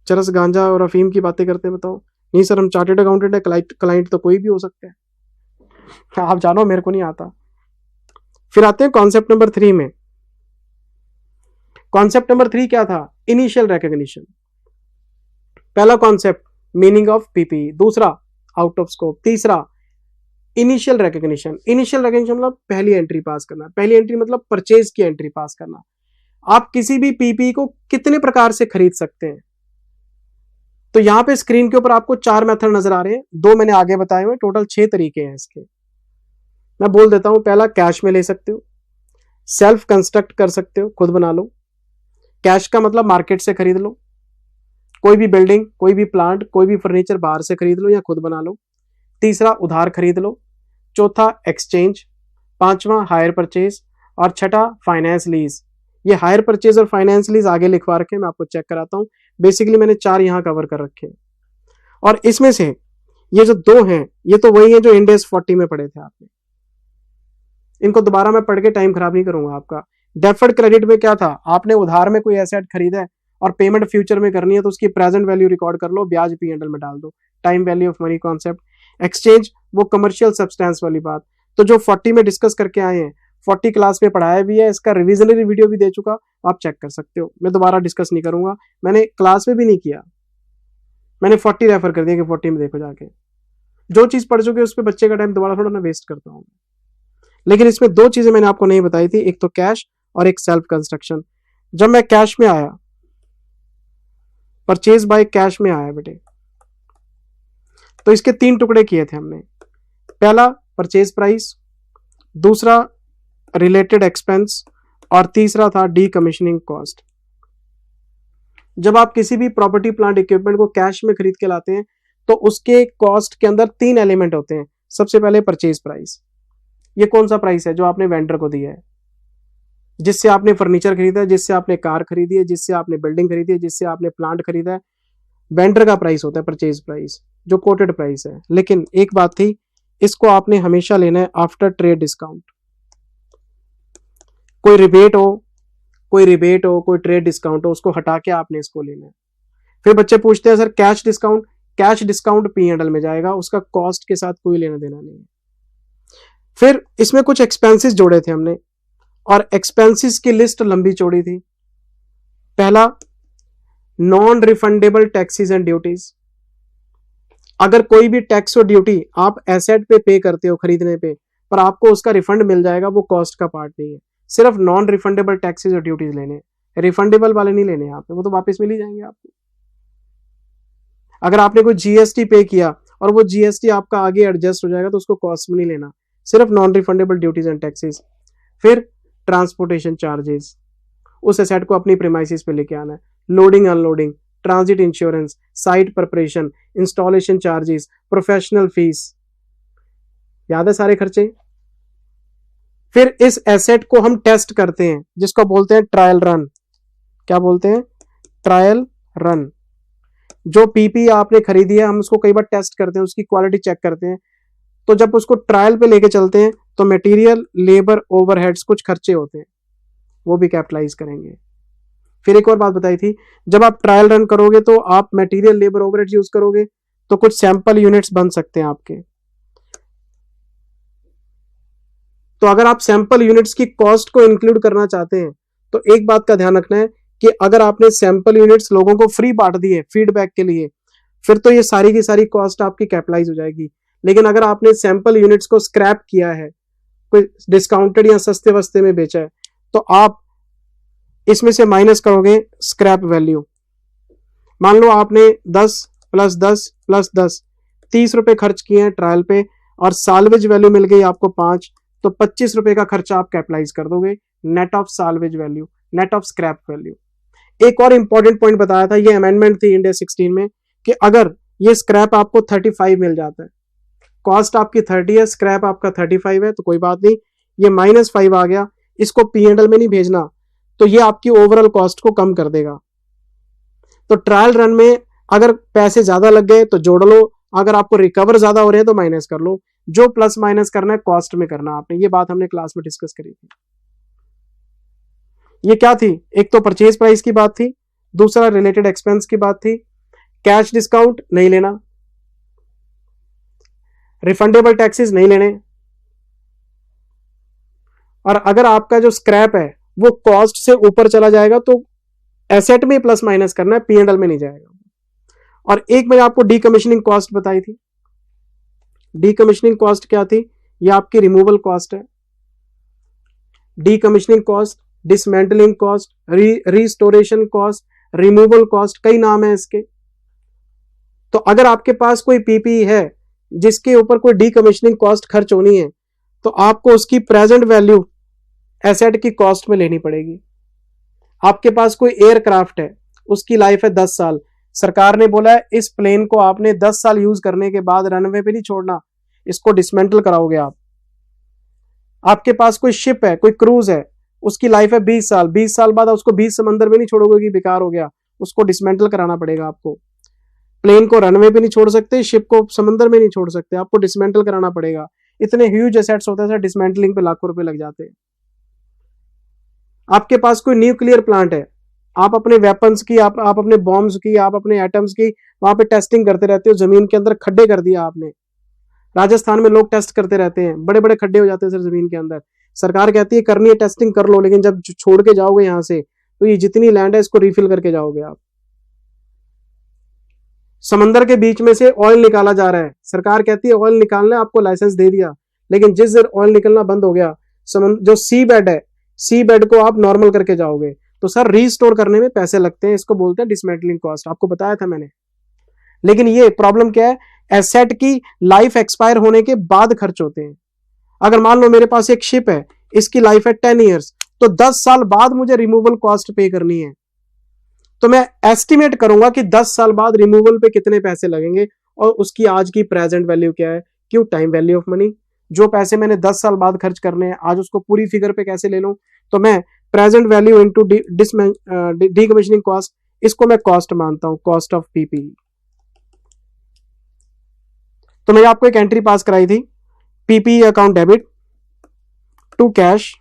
A: चरस गांजा और अफीम की बातें करते हैं। बताओ, नहीं सर हम चार्टेड अकाउंटेंट है, क्लाइंट तो कोई भी हो सकता है, आप जानो मेरे को नहीं आता। फिर आते हैं कॉन्सेप्ट नंबर 3 में। कॉन्सेप्ट नंबर 3 क्या था? Initial recognition. पहला कॉन्सेप्ट मीनिंग ऑफ पीपी, दूसरा आउट ऑफ स्कोप, तीसरा इनिशियल रिकॉग्निशन। इनिशियल रिकॉग्निशन मतलब पहली एंट्री पास करना, पहली एंट्री मतलब परचेज की एंट्री पास करना। आप किसी भी पीपी को कितने प्रकार से खरीद सकते हैं? तो यहां पे स्क्रीन के ऊपर आपको 4 मेथड नजर आ रहे हैं, 2 मैंने आगे बताए हुए, टोटल 6 तरीके हैं इसके। मैं बोल देता हूं, पहला कैश में ले सकते हो, सेल्फ कंस्ट्रक्ट कर सकते हो, खुद बना लो। कैश का मतलब मार्केट से खरीद लो, कोई भी बिल्डिंग, कोई भी प्लांट, कोई भी फर्नीचर बाहर से खरीद लो या खुद बना लो। तीसरा उधार खरीद लो, चौथा एक्सचेंज, पांचवा हायर परचेज और छठा फाइनेंस लीज। ये हायर परचेज और फाइनेंस लीज आगे लिखवा रखे हैं, मैं आपको चेक कराता हूं। बेसिकली मैंने 4 यहां कवर कर रखे हैं, और इसमें से ये जो 2 हैं ये तो वही है जो इंडेस 40 में पढ़े थे आपने। इनको दोबारा मैं पढ़ के टाइम खराब नहीं करूंगा आपका। डेफर्ड क्रेडिट में क्या था? आपने उधार में कोई एसेट खरीदा है और पेमेंट फ्यूचर में करनी है, तो उसकी प्रेजेंट वैल्यू रिकॉर्ड कर लो, ब्याज पी&एल में डाल दो, time value of money concept. Exchange वो कमर्शियल सब्सटेंस वाली बात, तो जो 40 में डिस्कस करके आए हैं, 40 क्लास में पढ़ाया भी है, इसका रिविजनरी वीडियो भी दे चुका, आप चेक कर सकते हो, मैं दोबारा डिस्कस नहीं करूंगा, मैंने क्लास में भी नहीं किया, मैंने 40 रेफर कर दिया कि 40 में देखो जाके। जो चीज पढ़ चुके उस पर बच्चे का टाइम दोबारा थोड़ा ना वेस्ट करता हूं। लेकिन इसमें 2 चीजें मैंने आपको नहीं बताई थी, एक तो कैश और एक सेल्फ कंस्ट्रक्शन। जब मैं कैश में आया, परचेज बाय कैश में आया बेटे, तो इसके 3 टुकड़े किए थे हमने। पहला परचेज प्राइस, दूसरा रिलेटेड एक्सपेंस और तीसरा था डीकमीशनिंग कॉस्ट। जब आप किसी भी प्रॉपर्टी प्लांट इक्विपमेंट को कैश में खरीद के लाते हैं तो उसके कॉस्ट के अंदर 3 एलिमेंट होते हैं। सबसे पहले परचेज प्राइस, ये कौन सा प्राइस है? जो आपने वेंडर को दिया है, जिससे आपने फर्नीचर खरीदा है, जिससे आपने कार खरीदी है, जिससे आपने बिल्डिंग खरीदी है, जिससे आपने प्लांट खरीदा है, वेंडर का प्राइस होता है परचेज प्राइस, जो कोटेड प्राइस है। लेकिन एक बात थी, इसको आपने हमेशा लेना है आफ्टर ट्रेड डिस्काउंट। कोई रिबेट हो, कोई ट्रेड डिस्काउंट हो, उसको हटा के आपने इसको लेना है। फिर बच्चे पूछते हैं sir cash discount, cash discount P and L में जाएगा, उसका कॉस्ट के साथ कोई लेना देना नहीं है। फिर इसमें कुछ एक्सपेंसेस जोड़े थे हमने, और एक्सपेंसेस की लिस्ट लंबी चौड़ी थी। पहला, non refundable taxes and duties. अगर कोई भी टैक्स और ड्यूटी आप एसेट पे पे करते हो खरीदने पे, पर आपको उसका रिफंड मिल जाएगा, वो कॉस्ट का पार्ट नहीं है। सिर्फ नॉन रिफंडेबल टैक्सेस और ड्यूटीज लेने, रिफंडेबल वाले नहीं लेने आपने, वो तो वापस मिल ही जाएंगे आपको। अगर आपने कोई जीएसटी पे किया और वो जीएसटी आपका आगे एडजस्ट हो जाएगा, तो उसको कॉस्ट में नहीं लेना, सिर्फ non refundable duties and taxes. फिर ट्रांसपोर्टेशन चार्जेस, उस एसेट को अपनी प्रीमाइसिस पे लेके आना है, loading unloading, transit insurance, site preparation, installation charges, professional fees, याद है सारे खर्चे। फिर इस एसेट को हम टेस्ट करते हैं, जिसको बोलते हैं ट्रायल रन। क्या बोलते हैं? Trial run. जो पीपी आपने खरीदी है, हम उसको कई बार टेस्ट करते हैं, उसकी क्वालिटी चेक करते हैं। तो जब उसको ट्रायल पे लेके चलते हैं तो मटेरियल, लेबर, ओवरहेड्स, कुछ खर्चे होते हैं, वो भी कैपिटलाइज करेंगे। फिर एक और बात बताई थी, जब आप ट्रायल रन करोगे तो आप मटेरियल, लेबर, ओवरहेड्स यूज करोगे, तो कुछ सैंपल यूनिट्स बन सकते हैं आपके। तो अगर आप सैंपल यूनिट्स की कॉस्ट को इंक्लूड करना चाहते हैं तो एक बात का ध्यान रखना है कि अगर आपने सैंपल यूनिट्स लोगों को फ्री बांट दिए फीडबैक के लिए, फिर तो ये सारी की सारी कॉस्ट आपकी कैपिटलाइज हो जाएगी। लेकिन अगर आपने सैंपल यूनिट्स को स्क्रैप किया है, कोई डिस्काउंटेड या सस्ते वस्ते में बेचा है, तो आप इसमें से माइनस करोगे स्क्रैप वैल्यू। मान लो आपने 10 + 10 + 10 30 रुपए खर्च किए हैं ट्रायल पे और साल्वेज वैल्यू मिल गई आपको 5, तो 25 रुपए का खर्चा आप कैपिटलाइज कर दोगे net of salvage value, net of scrap value. एक और इंपॉर्टेंट पॉइंट बताया था, ये अमेंडमेंट थी इंडिया 16 में, कि अगर ये स्क्रैप आपको 35 मिल जाता है, कॉस्ट आपकी 30 है, स्क्रैप आपका 35 है, तो कोई बात नहीं, ये -5 आ गया, इसको P&L में नहीं भेजना, तो ये आपकी ओवरऑल कॉस्ट को कम कर देगा। तो ट्रायल रन में अगर पैसे ज्यादा लग गए तो जोड़ लो, अगर आपको रिकवर ज्यादा हो रहे हैं तो माइनस कर लो। जो प्लस माइनस करना है कॉस्ट में करना आपने, ये बात हमने क्लास में डिस्कस करी थी। ये क्या थी, एक तो परचेज प्राइस की बात थी, दूसरा रिलेटेड एक्सपेंस की बात थी, कैश डिस्काउंट नहीं लेना, रिफंडेबल टैक्सेस नहीं लेने, और अगर आपका जो स्क्रैप है वो कॉस्ट से ऊपर चला जाएगा तो एसेट में प्लस माइनस करना है, P&L में नहीं जाएगा। और एक मैंने आपको डीकमीशनिंग कॉस्ट बताई थी। डीकमीशनिंग कॉस्ट क्या थी, ये आपकी रिमूवल कॉस्ट है। Decommissioning cost, dismantling cost, restoration cost, removal cost, कई नाम है इसके। तो अगर आपके पास कोई पीपीई है जिसके ऊपर कोई डीकमीशनिंग कॉस्ट खर्च होनी है, तो आपको उसकी प्रेजेंट वैल्यू एसेट की कॉस्ट में लेनी पड़ेगी। आपके पास कोई एयरक्राफ्ट है, उसकी लाइफ है 10 साल, सरकार ने बोला है इस प्लेन को आपने 10 साल यूज करने के बाद रनवे पे नहीं छोड़ना, इसको डिसमेंटल कराओगे आप। आपके पास कोई शिप है, कोई क्रूज है, उसकी लाइफ है 20 साल, 20 साल बाद उसको 20 समंदर में नहीं छोड़ोगे कि बेकार हो गया, उसको डिसमेंटल कराना पड़ेगा आपको। प्लेन को रनवे पे नहीं छोड़ सकते, शिप को समंदर में नहीं छोड़ सकते, आपको डिसमेंटल कराना पड़ेगा। इतने ह्यूज एसेट्स होते हैं सर, डिसमेंटलिंग पे लाखों रुपए लग जाते हैं। आपके पास कोई न्यूक्लियर प्लांट है, आप अपने वेपन्स की, आप अपने बॉम्ब्स की, आप अपने एटम्स की वहां पे टेस्टिंग करते रहते हो, जमीन के अंदर खड्डे कर दिया आपने। राजस्थान में लोग टेस्ट करते रहते हैं, बड़े बड़े खड्डे हो जाते हैं सर जमीन के अंदर। सरकार कहती है करनी है टेस्टिंग कर लो, लेकिन जब छोड़ के जाओगे यहां से तो ये जितनी लैंड है इसको रिफिल करके जाओगे आप। समंदर के बीच में से ऑयल निकाला जा रहा है, सरकार कहती है ऑयल निकालना, आपको लाइसेंस दे दिया, लेकिन जिस दिन ऑयल निकलना बंद हो गया, जो सी बेड है, सी बेड को आप नॉर्मल करके जाओगे, तो सर रीस्टोर करने में पैसे लगते हैं, इसको बोलते हैं डिसमेंटलिंग कॉस्ट, आपको बताया था मैंने। लेकिन ये प्रॉब्लम क्या है, एसेट की लाइफ एक्सपायर होने के बाद खर्च होते हैं। अगर मान लो मेरे पास एक शिप है, इसकी लाइफ है 10 ईयर्स, तो 10 साल बाद मुझे रिमूवल कॉस्ट पे करनी है, तो मैं एस्टिमेट करूंगा कि 10 साल बाद रिमूवल पे कितने पैसे लगेंगे और उसकी आज की प्रेजेंट वैल्यू क्या है। क्यों, टाइम वैल्यू ऑफ मनी। जो पैसे मैंने 10 साल बाद खर्च करने हैं, आज उसको पूरी फिगर पे कैसे ले लूं, तो मैं present value into decommissioning cost, इसको मैं कॉस्ट मानता हूं, कॉस्ट ऑफ पीपीई। तो मैंने आपको एक एंट्री पास कराई थी, PPE account debit to cash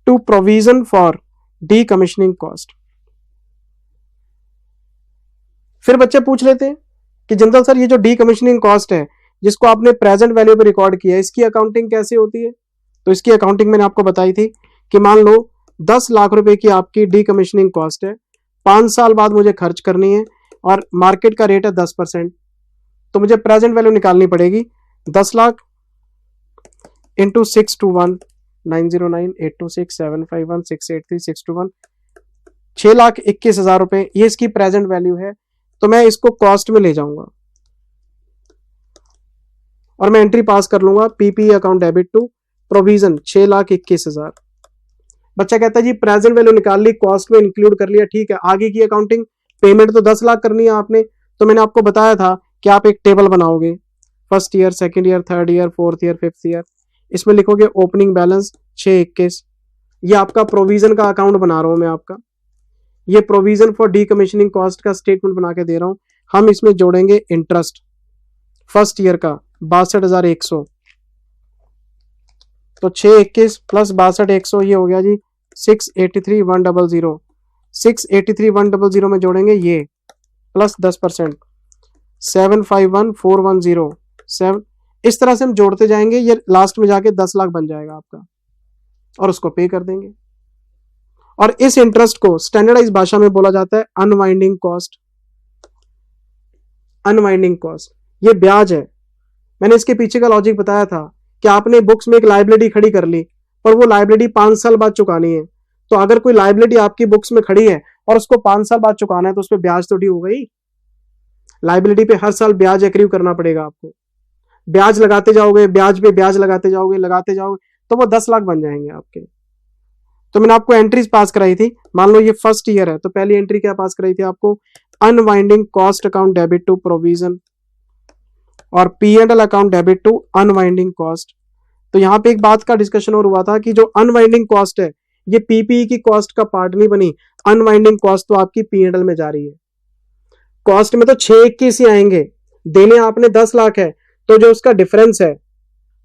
A: to provision for decommissioning cost. फिर बच्चे पूछ लेते हैं कि जनरल सर ये जो डीकमीशनिंग कॉस्ट है जिसको आपने प्रेजेंट वैल्यू पे रिकॉर्ड किया है, इसकी अकाउंटिंग कैसे होती है। तो इसकी अकाउंटिंग मैंने आपको बताई थी कि मान लो 10 लाख रुपए की आपकी डीकमीशनिंग कॉस्ट है, 5 साल बाद मुझे खर्च करनी है और मार्केट का रेट है 10%, तो मुझे प्रेजेंट वैल्यू निकालनी पड़ेगी 10 लाख इंटू 621 909 826 751 683 621, 6,21,000 रुपए, ये इसकी प्रेजेंट वैल्यू है। तो मैं इसको कॉस्ट में ले जाऊंगा और मैं एंट्री पास कर लूंगा, PPE account debit to provision 6,21,000। बच्चा कहता है जी प्रेजेंट वैल्यू निकाल ली, कॉस्ट में इंक्लूड कर लिया, ठीक है, आगे की अकाउंटिंग, पेमेंट तो 10 लाख करनी है आपने। तो मैंने आपको बताया था कि आप एक टेबल बनाओगे, first year, second year, third year, fourth year, fifth year, इसमें लिखोगे ओपनिंग बैलेंस 6,21, ये आपका प्रोविजन का अकाउंट बना रहा हूं मैं आपका, ये प्रोविजन फॉर डीकमीशनिंग कॉस्ट का स्टेटमेंट बना के दे रहा हूं। हम इसमें जोड़ेंगे इंटरेस्ट फर्स्ट ईयर का 62,100, तो 6,21 प्लस 62,100 ये हो गया जी 683,100, 683,100 में जोड़ेंगे ये प्लस 10%, 751,410, 7, इस तरह से हम जोड़ते जाएंगे, ये लास्ट में जाके 10 लाख बन जाएगा आपका। और उसको पे कर देंगे। और इस इंटरेस्ट को स्टैंडर्डाइज भाषा में बोला जाता है अनवाइंडिंग कॉस्ट। अनवाइंडिंग कॉस्ट ये ब्याज है। मैंने इसके पीछे का लॉजिक बताया था कि आपने बुक्स में एक लाइबिलिटी खड़ी कर ली और वो लाइबिलिटी 5 साल बाद चुकानी है। तो अगर कोई लाइबिलिटी आपकी बुक्स में खड़ी है और उसको 5 साल बाद चुकाना है तो उस पर ब्याज तो ड्यू हो गई। लाइबिलिटी पे हर साल ब्याज एक्रीव करना पड़ेगा आपको। ब्याज लगाते जाओगे, ब्याज पे ब्याज लगाते जाओगे तो वो 10 लाख बन जाएंगे आपके। तो मैंने आपको एंट्रीज पास कराई थी। मान लो ये फर्स्ट ईयर है तो पहली एंट्री क्या पास कराई थी आपको, unwinding cost account debit to provision और P&L account debit to unwinding cost. तो यहां पे एक बात का डिस्कशन और हुआ था कि जो अनवाइंडिंग कॉस्ट है ये पीपीई की कॉस्ट का पार्ट नहीं बनी। अनवाइंडिंग कॉस्ट तो आपकी P&L में जा रही है। कॉस्ट में तो 621 ही आएंगे, देने आपने 10 लाख है तो जो उसका डिफरेंस है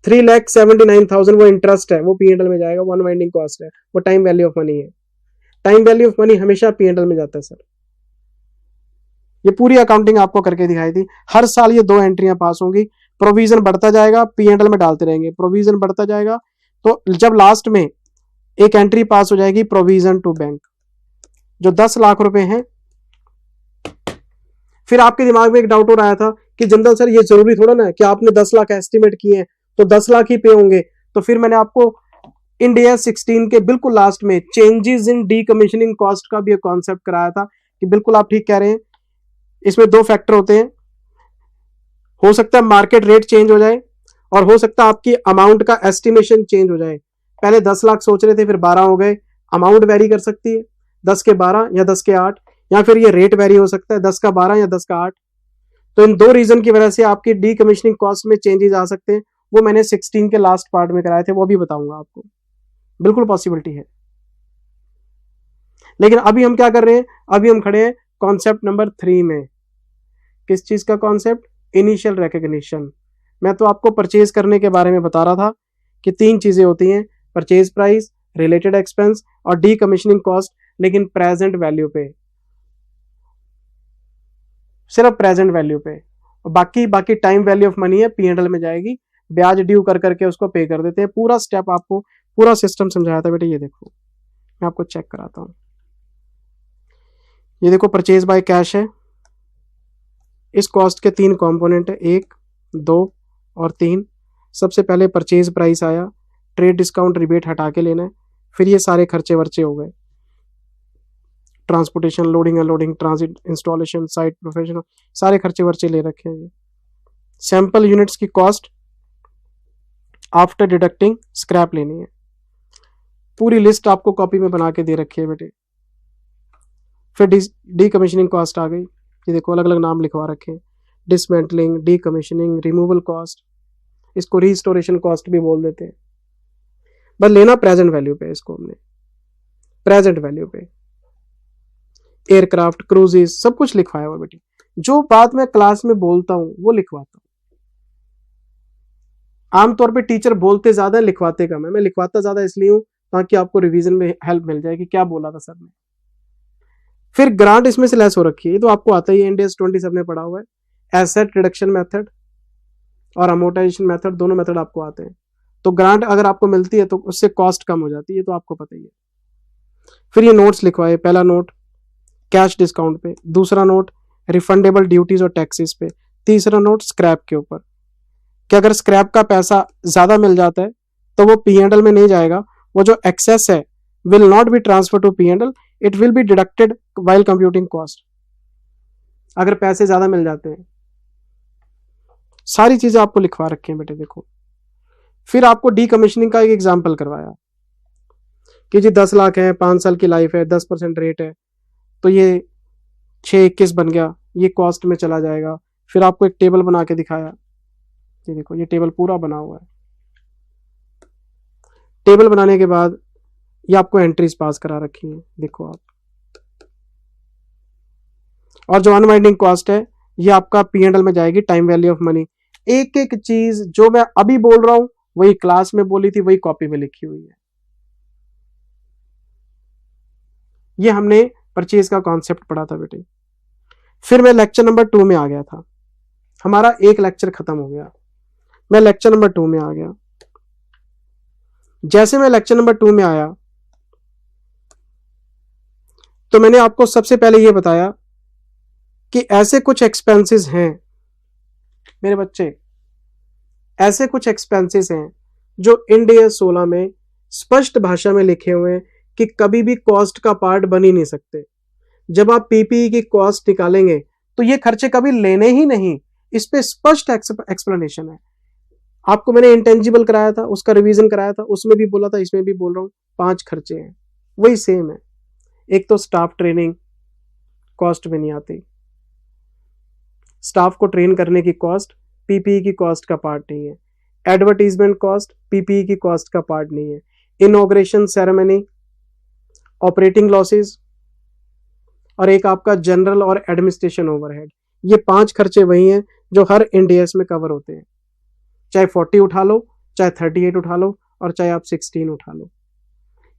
A: 3,79,000 वो इंटरेस्ट है, वो P&L में जाएगा, वो अनवाइंडिंग कॉस्ट है, वो टाइम वैल्यू ऑफ मनी है। टाइम वैल्यू ऑफ मनी हमेशा P&L में जाता है सर। ये पूरी अकाउंटिंग आपको करके दिखाई थी। हर साल ये 2 एंट्रियां पास होंगी, प्रोविजन बढ़ता जाएगा, P&L में डालते रहेंगे, प्रोविजन बढ़ता जाएगा। तो जब लास्ट में एक एंट्री पास हो जाएगी प्रोविजन टू बैंक, जो 10 लाख रुपए हैं। फिर आपके दिमाग में एक डाउट हो रहा था कि जनरल सर ये जरूरी थोड़ा ना कि आपने 10 लाख एस्टिमेट किए हैं तो 10 लाख ही पे होंगे। तो फिर मैंने आपको इंडिया 16 के बिल्कुल लास्ट में चेंजेस इन डीकमीशनिंग कॉस्ट का भी एक कॉन्सेप्ट कराया था कि बिल्कुल आप ठीक कह रहे हैं, इसमें 2 फैक्टर होते हैं। हो सकता है मार्केट रेट चेंज हो जाए और हो सकता है आपकी अमाउंट का एस्टिमेशन चेंज हो जाए। पहले 10 लाख सोच रहे थे फिर 12 हो गए, अमाउंट वेरी कर सकती है 10 के 12 या 10 के 8, या फिर ये रेट वेरी हो सकता है 10 का 12 या 10 का 8। तो इन 2 रीजन की वजह से आपकी डीकमीशनिंग कॉस्ट में चेंजेस आ सकते हैं। वो मैंने 16 के लास्ट पार्ट में कराए थे, वो भी बताऊंगा आपको, बिल्कुल पॉसिबिलिटी है। लेकिन अभी हम क्या कर रहे हैं, अभी हम खड़े हैं कॉन्सेप्ट नंबर 3 में। किस चीज का कॉन्सेप्ट, इनिशियल रिकॉग्निशन। मैं तो आपको परचेज करने के बारे में बता रहा था कि 3 चीजें होती हैं, परचेज प्राइस, रिलेटेड एक्सपेंस और डीकमीशनिंग कॉस्ट, लेकिन प्रेजेंट वैल्यू पे, सिर्फ प्रेजेंट वैल्यू पे। और बाकी टाइम वैल्यू ऑफ मनी है, P&L में जाएगी, ब्याज ड्यू कर करके उसको पे कर देते हैं। पूरा स्टेप आपको पूरा सिस्टम समझाया था बेटे। ये देखो मैं आपको चेक कराता हूं। ये देखो परचेज बाय कैश है। इस कॉस्ट के 3 कंपोनेंट है, 1, 2 और 3। सबसे पहले परचेज प्राइस आया, ट्रेड डिस्काउंट रिबेट हटा के लेना है। फिर ये सारे खर्चे वर्चे हो गए, transportation, loading unloading, transit, installation, site professional, सारे खर्चे वर्चे ले रखे हैं। सैंपल यूनिट्स की कॉस्ट आफ्टर डिडक्टिंग स्क्रैप लेनी है। पूरी लिस्ट आपको कॉपी में बना के दे रखी है बेटे। फिर डीकमीशनिंग कॉस्ट आ गई। ये देखो अलग अलग नाम लिखवा रखे हैं, डिसमेंटलिंग, डीकमीशनिंग, रिमूवल कॉस्ट, इसको रिस्टोरेशन कॉस्ट भी बोल देते हैं। बस लेना प्रेजेंट वैल्यू पे, इसको हमने प्रेजेंट वैल्यू पे। एयरक्राफ्ट, क्रूजेज, सब कुछ लिखवाया हुआ बेटी। जो बात मैं क्लास में बोलता हूं वो लिखवाता हूं। आमतौर पे टीचर बोलते ज्यादा है, लिखवाते कम है। मैं लिखवाता ज्यादा इसलिए हूं ताकि आपको रिवीजन में हेल्प मिल जाए कि क्या बोला था सर ने। फिर ग्रांट इसमें से लेस हो रखी है, तो आपको आता ही है, इंडेस 20 सबने पढ़ा हुआ है। एसेट रिडक्शन मेथड और अमोर्टाइजेशन मेथड, दोनों मेथड आपको आते हैं। तो ग्रांट अगर आपको मिलती है तो उससे कॉस्ट कम हो जाती है, तो आपको पता ही है। फिर ये नोट्स लिखवाए, पहला नोट कैश डिस्काउंट पे, दूसरा नोट रिफंडेबल ड्यूटीज और टैक्सेस पे, तीसरा नोट स्क्रैप के ऊपर कि अगर स्क्रैप का पैसा ज्यादा मिल जाता है तो वो P&L में नहीं जाएगा, वो जो एक्सेस है will not be transfer to P&L, it will be deducted while computing cost. अगर पैसे ज्यादा मिल जाते हैं, सारी चीजें आपको लिखवा रखी हैं बेटे देखो। फिर आपको डीकमीशनिंग का एक एग्जांपल करवाया कि जी 10 लाख है, 5 साल की लाइफ है, 10% रेट है, तो ये 621 बन गया, ये कॉस्ट में चला जाएगा। फिर आपको एक टेबल बना के दिखाया, ये देखो ये टेबल पूरा बना हुआ है। टेबल बनाने के बाद ये आपको एंट्रीज पास करा रखी हैं, देखो आप। और जो अनवाइंडिंग कॉस्ट है ये आपका P&L में जाएगी, टाइम वैल्यू ऑफ मनी। एक एक चीज जो मैं अभी बोल रहा हूं वही क्लास में बोली थी, वही कॉपी में लिखी हुई है। ये हमने परचेज का कॉन्सेप्ट पढ़ा था बेटे। फिर मैं लेक्चर नंबर 2 में आ गया था, हमारा एक लेक्चर खत्म हो गया, मैं लेक्चर नंबर 2 में आ गया। जैसे मैं लेक्चर नंबर 2 में आया तो मैंने आपको सबसे पहले ये बताया कि ऐसे कुछ एक्सपेंसेस हैं मेरे बच्चे, ऐसे कुछ एक्सपेंसेस हैं जो इंड AS 16 में स्पष्ट भाषा में लिखे हुए हैं कि कभी भी कॉस्ट का पार्ट बन ही नहीं सकते। जब आप PPE की कॉस्ट निकालेंगे तो ये खर्चे कभी लेने ही नहीं, इस पे स्पष्ट एक्सप्लेनेशन है। आपको मैंने इंटेंजिबल कराया था, उसका रिवीजन कराया था, उसमें भी बोला था, इसमें भी बोल रहा हूं, 5 खर्चे हैं, वही सेम है। एक तो स्टाफ ट्रेनिंग कॉस्ट में नहीं आती, स्टाफ को ट्रेन करने की कॉस्ट PPE की कॉस्ट का पार्ट नहीं है। एडवर्टीजमेंट कॉस्ट PPE की कॉस्ट का पार्ट नहीं है। इनॉग्रेशन सेरेमनी, ऑपरेटिंग लॉसेस और एक आपका जनरल और एडमिनिस्ट्रेशन ओवरहेड, ये 5 खर्चे वही हैं जो हर इंड AS में कवर होते हैं। चाहे 40 उठा लो, चाहे 38 उठा लो और चाहे आप 16 उठा लो,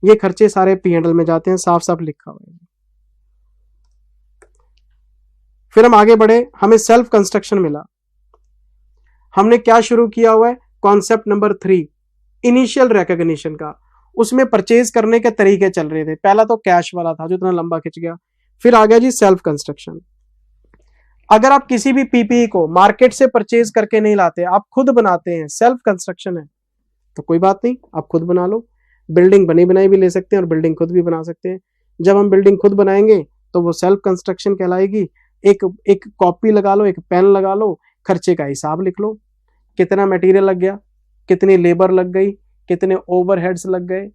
A: ये खर्चे सारे P&L में जाते हैं, साफ साफ लिखा हुआ है। फिर हम आगे बढ़े, हमें सेल्फ कंस्ट्रक्शन मिला। हमने क्या शुरू किया हुआ है, कॉन्सेप्ट नंबर 3 इनिशियल रिकॉग्निशन का। उसमें परचेज करने के तरीके चल रहे थे। पहला तो कैश वाला था जो इतना लंबा खिंच गया, फिर आ गया जी सेल्फ कंस्ट्रक्शन। अगर आप किसी भी PPE को मार्केट से परचेज करके नहीं लाते, आप खुद बनाते हैं, सेल्फ कंस्ट्रक्शन है, तो कोई बात नहीं, आप खुद बना लो। बिल्डिंग बनी बनाई भी ले सकते हैं और बिल्डिंग खुद भी बना सकते हैं। जब हम बिल्डिंग खुद बनाएंगे तो वो सेल्फ कंस्ट्रक्शन कहलाएगी। एक कॉपी लगा लो, एक पेन लगा लो, खर्चे का हिसाब लिख लो, कितना मटेरियल लग गया, कितनी लेबर लग गई, कितने ओवरहेड्स लग गए।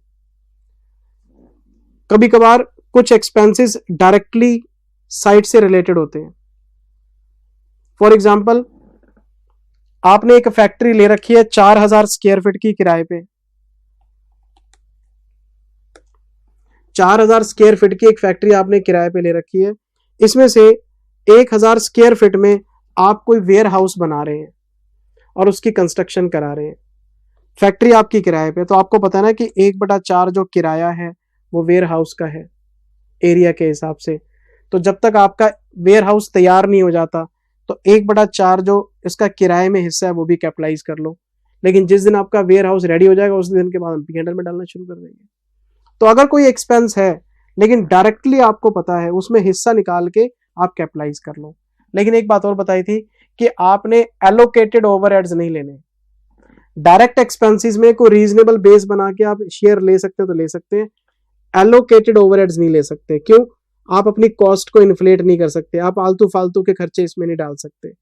A: कभी कभार कुछ एक्सपेंसेस डायरेक्टली साइट से रिलेटेड होते हैं। फॉर एग्जाम्पल, आपने एक फैक्ट्री ले रखी है 4000 स्क्वायर फीट की किराए पे, 4000 स्क्वायर फीट की एक फैक्ट्री आपने किराए पे ले रखी है। इसमें से 1000 स्क्वायर फीट में आप कोई वेयर हाउस बना रहे हैं और उसकी कंस्ट्रक्शन करा रहे हैं। फैक्ट्री आपकी किराए पे, तो आपको पता है ना कि 1/4 जो किराया है वो वेयर हाउस का है एरिया के हिसाब से। तो जब तक आपका वेयर हाउस तैयार नहीं हो जाता तो 1/4 जो इसका किराए में हिस्सा है वो भी कैपिटलाइज कर लो। लेकिन जिस दिन आपका वेयर हाउस रेडी हो जाएगा उस दिन के बाद हम P&L में डालना शुरू कर देंगे। तो अगर कोई एक्सपेंस है लेकिन डायरेक्टली आपको पता है, उसमें हिस्सा निकाल के आप कैपिटलाइज कर लो। लेकिन एक बात और बताई थी कि आपने एलोकेटेड ओवरहेड्स नहीं लेने। डायरेक्ट एक्सपेंसेस में कोई रीजनेबल बेस बना के आप शेयर ले सकते हो तो ले सकते हैं, एलोकेटेड ओवरहेड्स नहीं ले सकते। क्यों? आप अपनी कॉस्ट को इन्फ्लेट नहीं कर सकते, आप आलतू फालतू के खर्चे इसमें नहीं डाल सकते।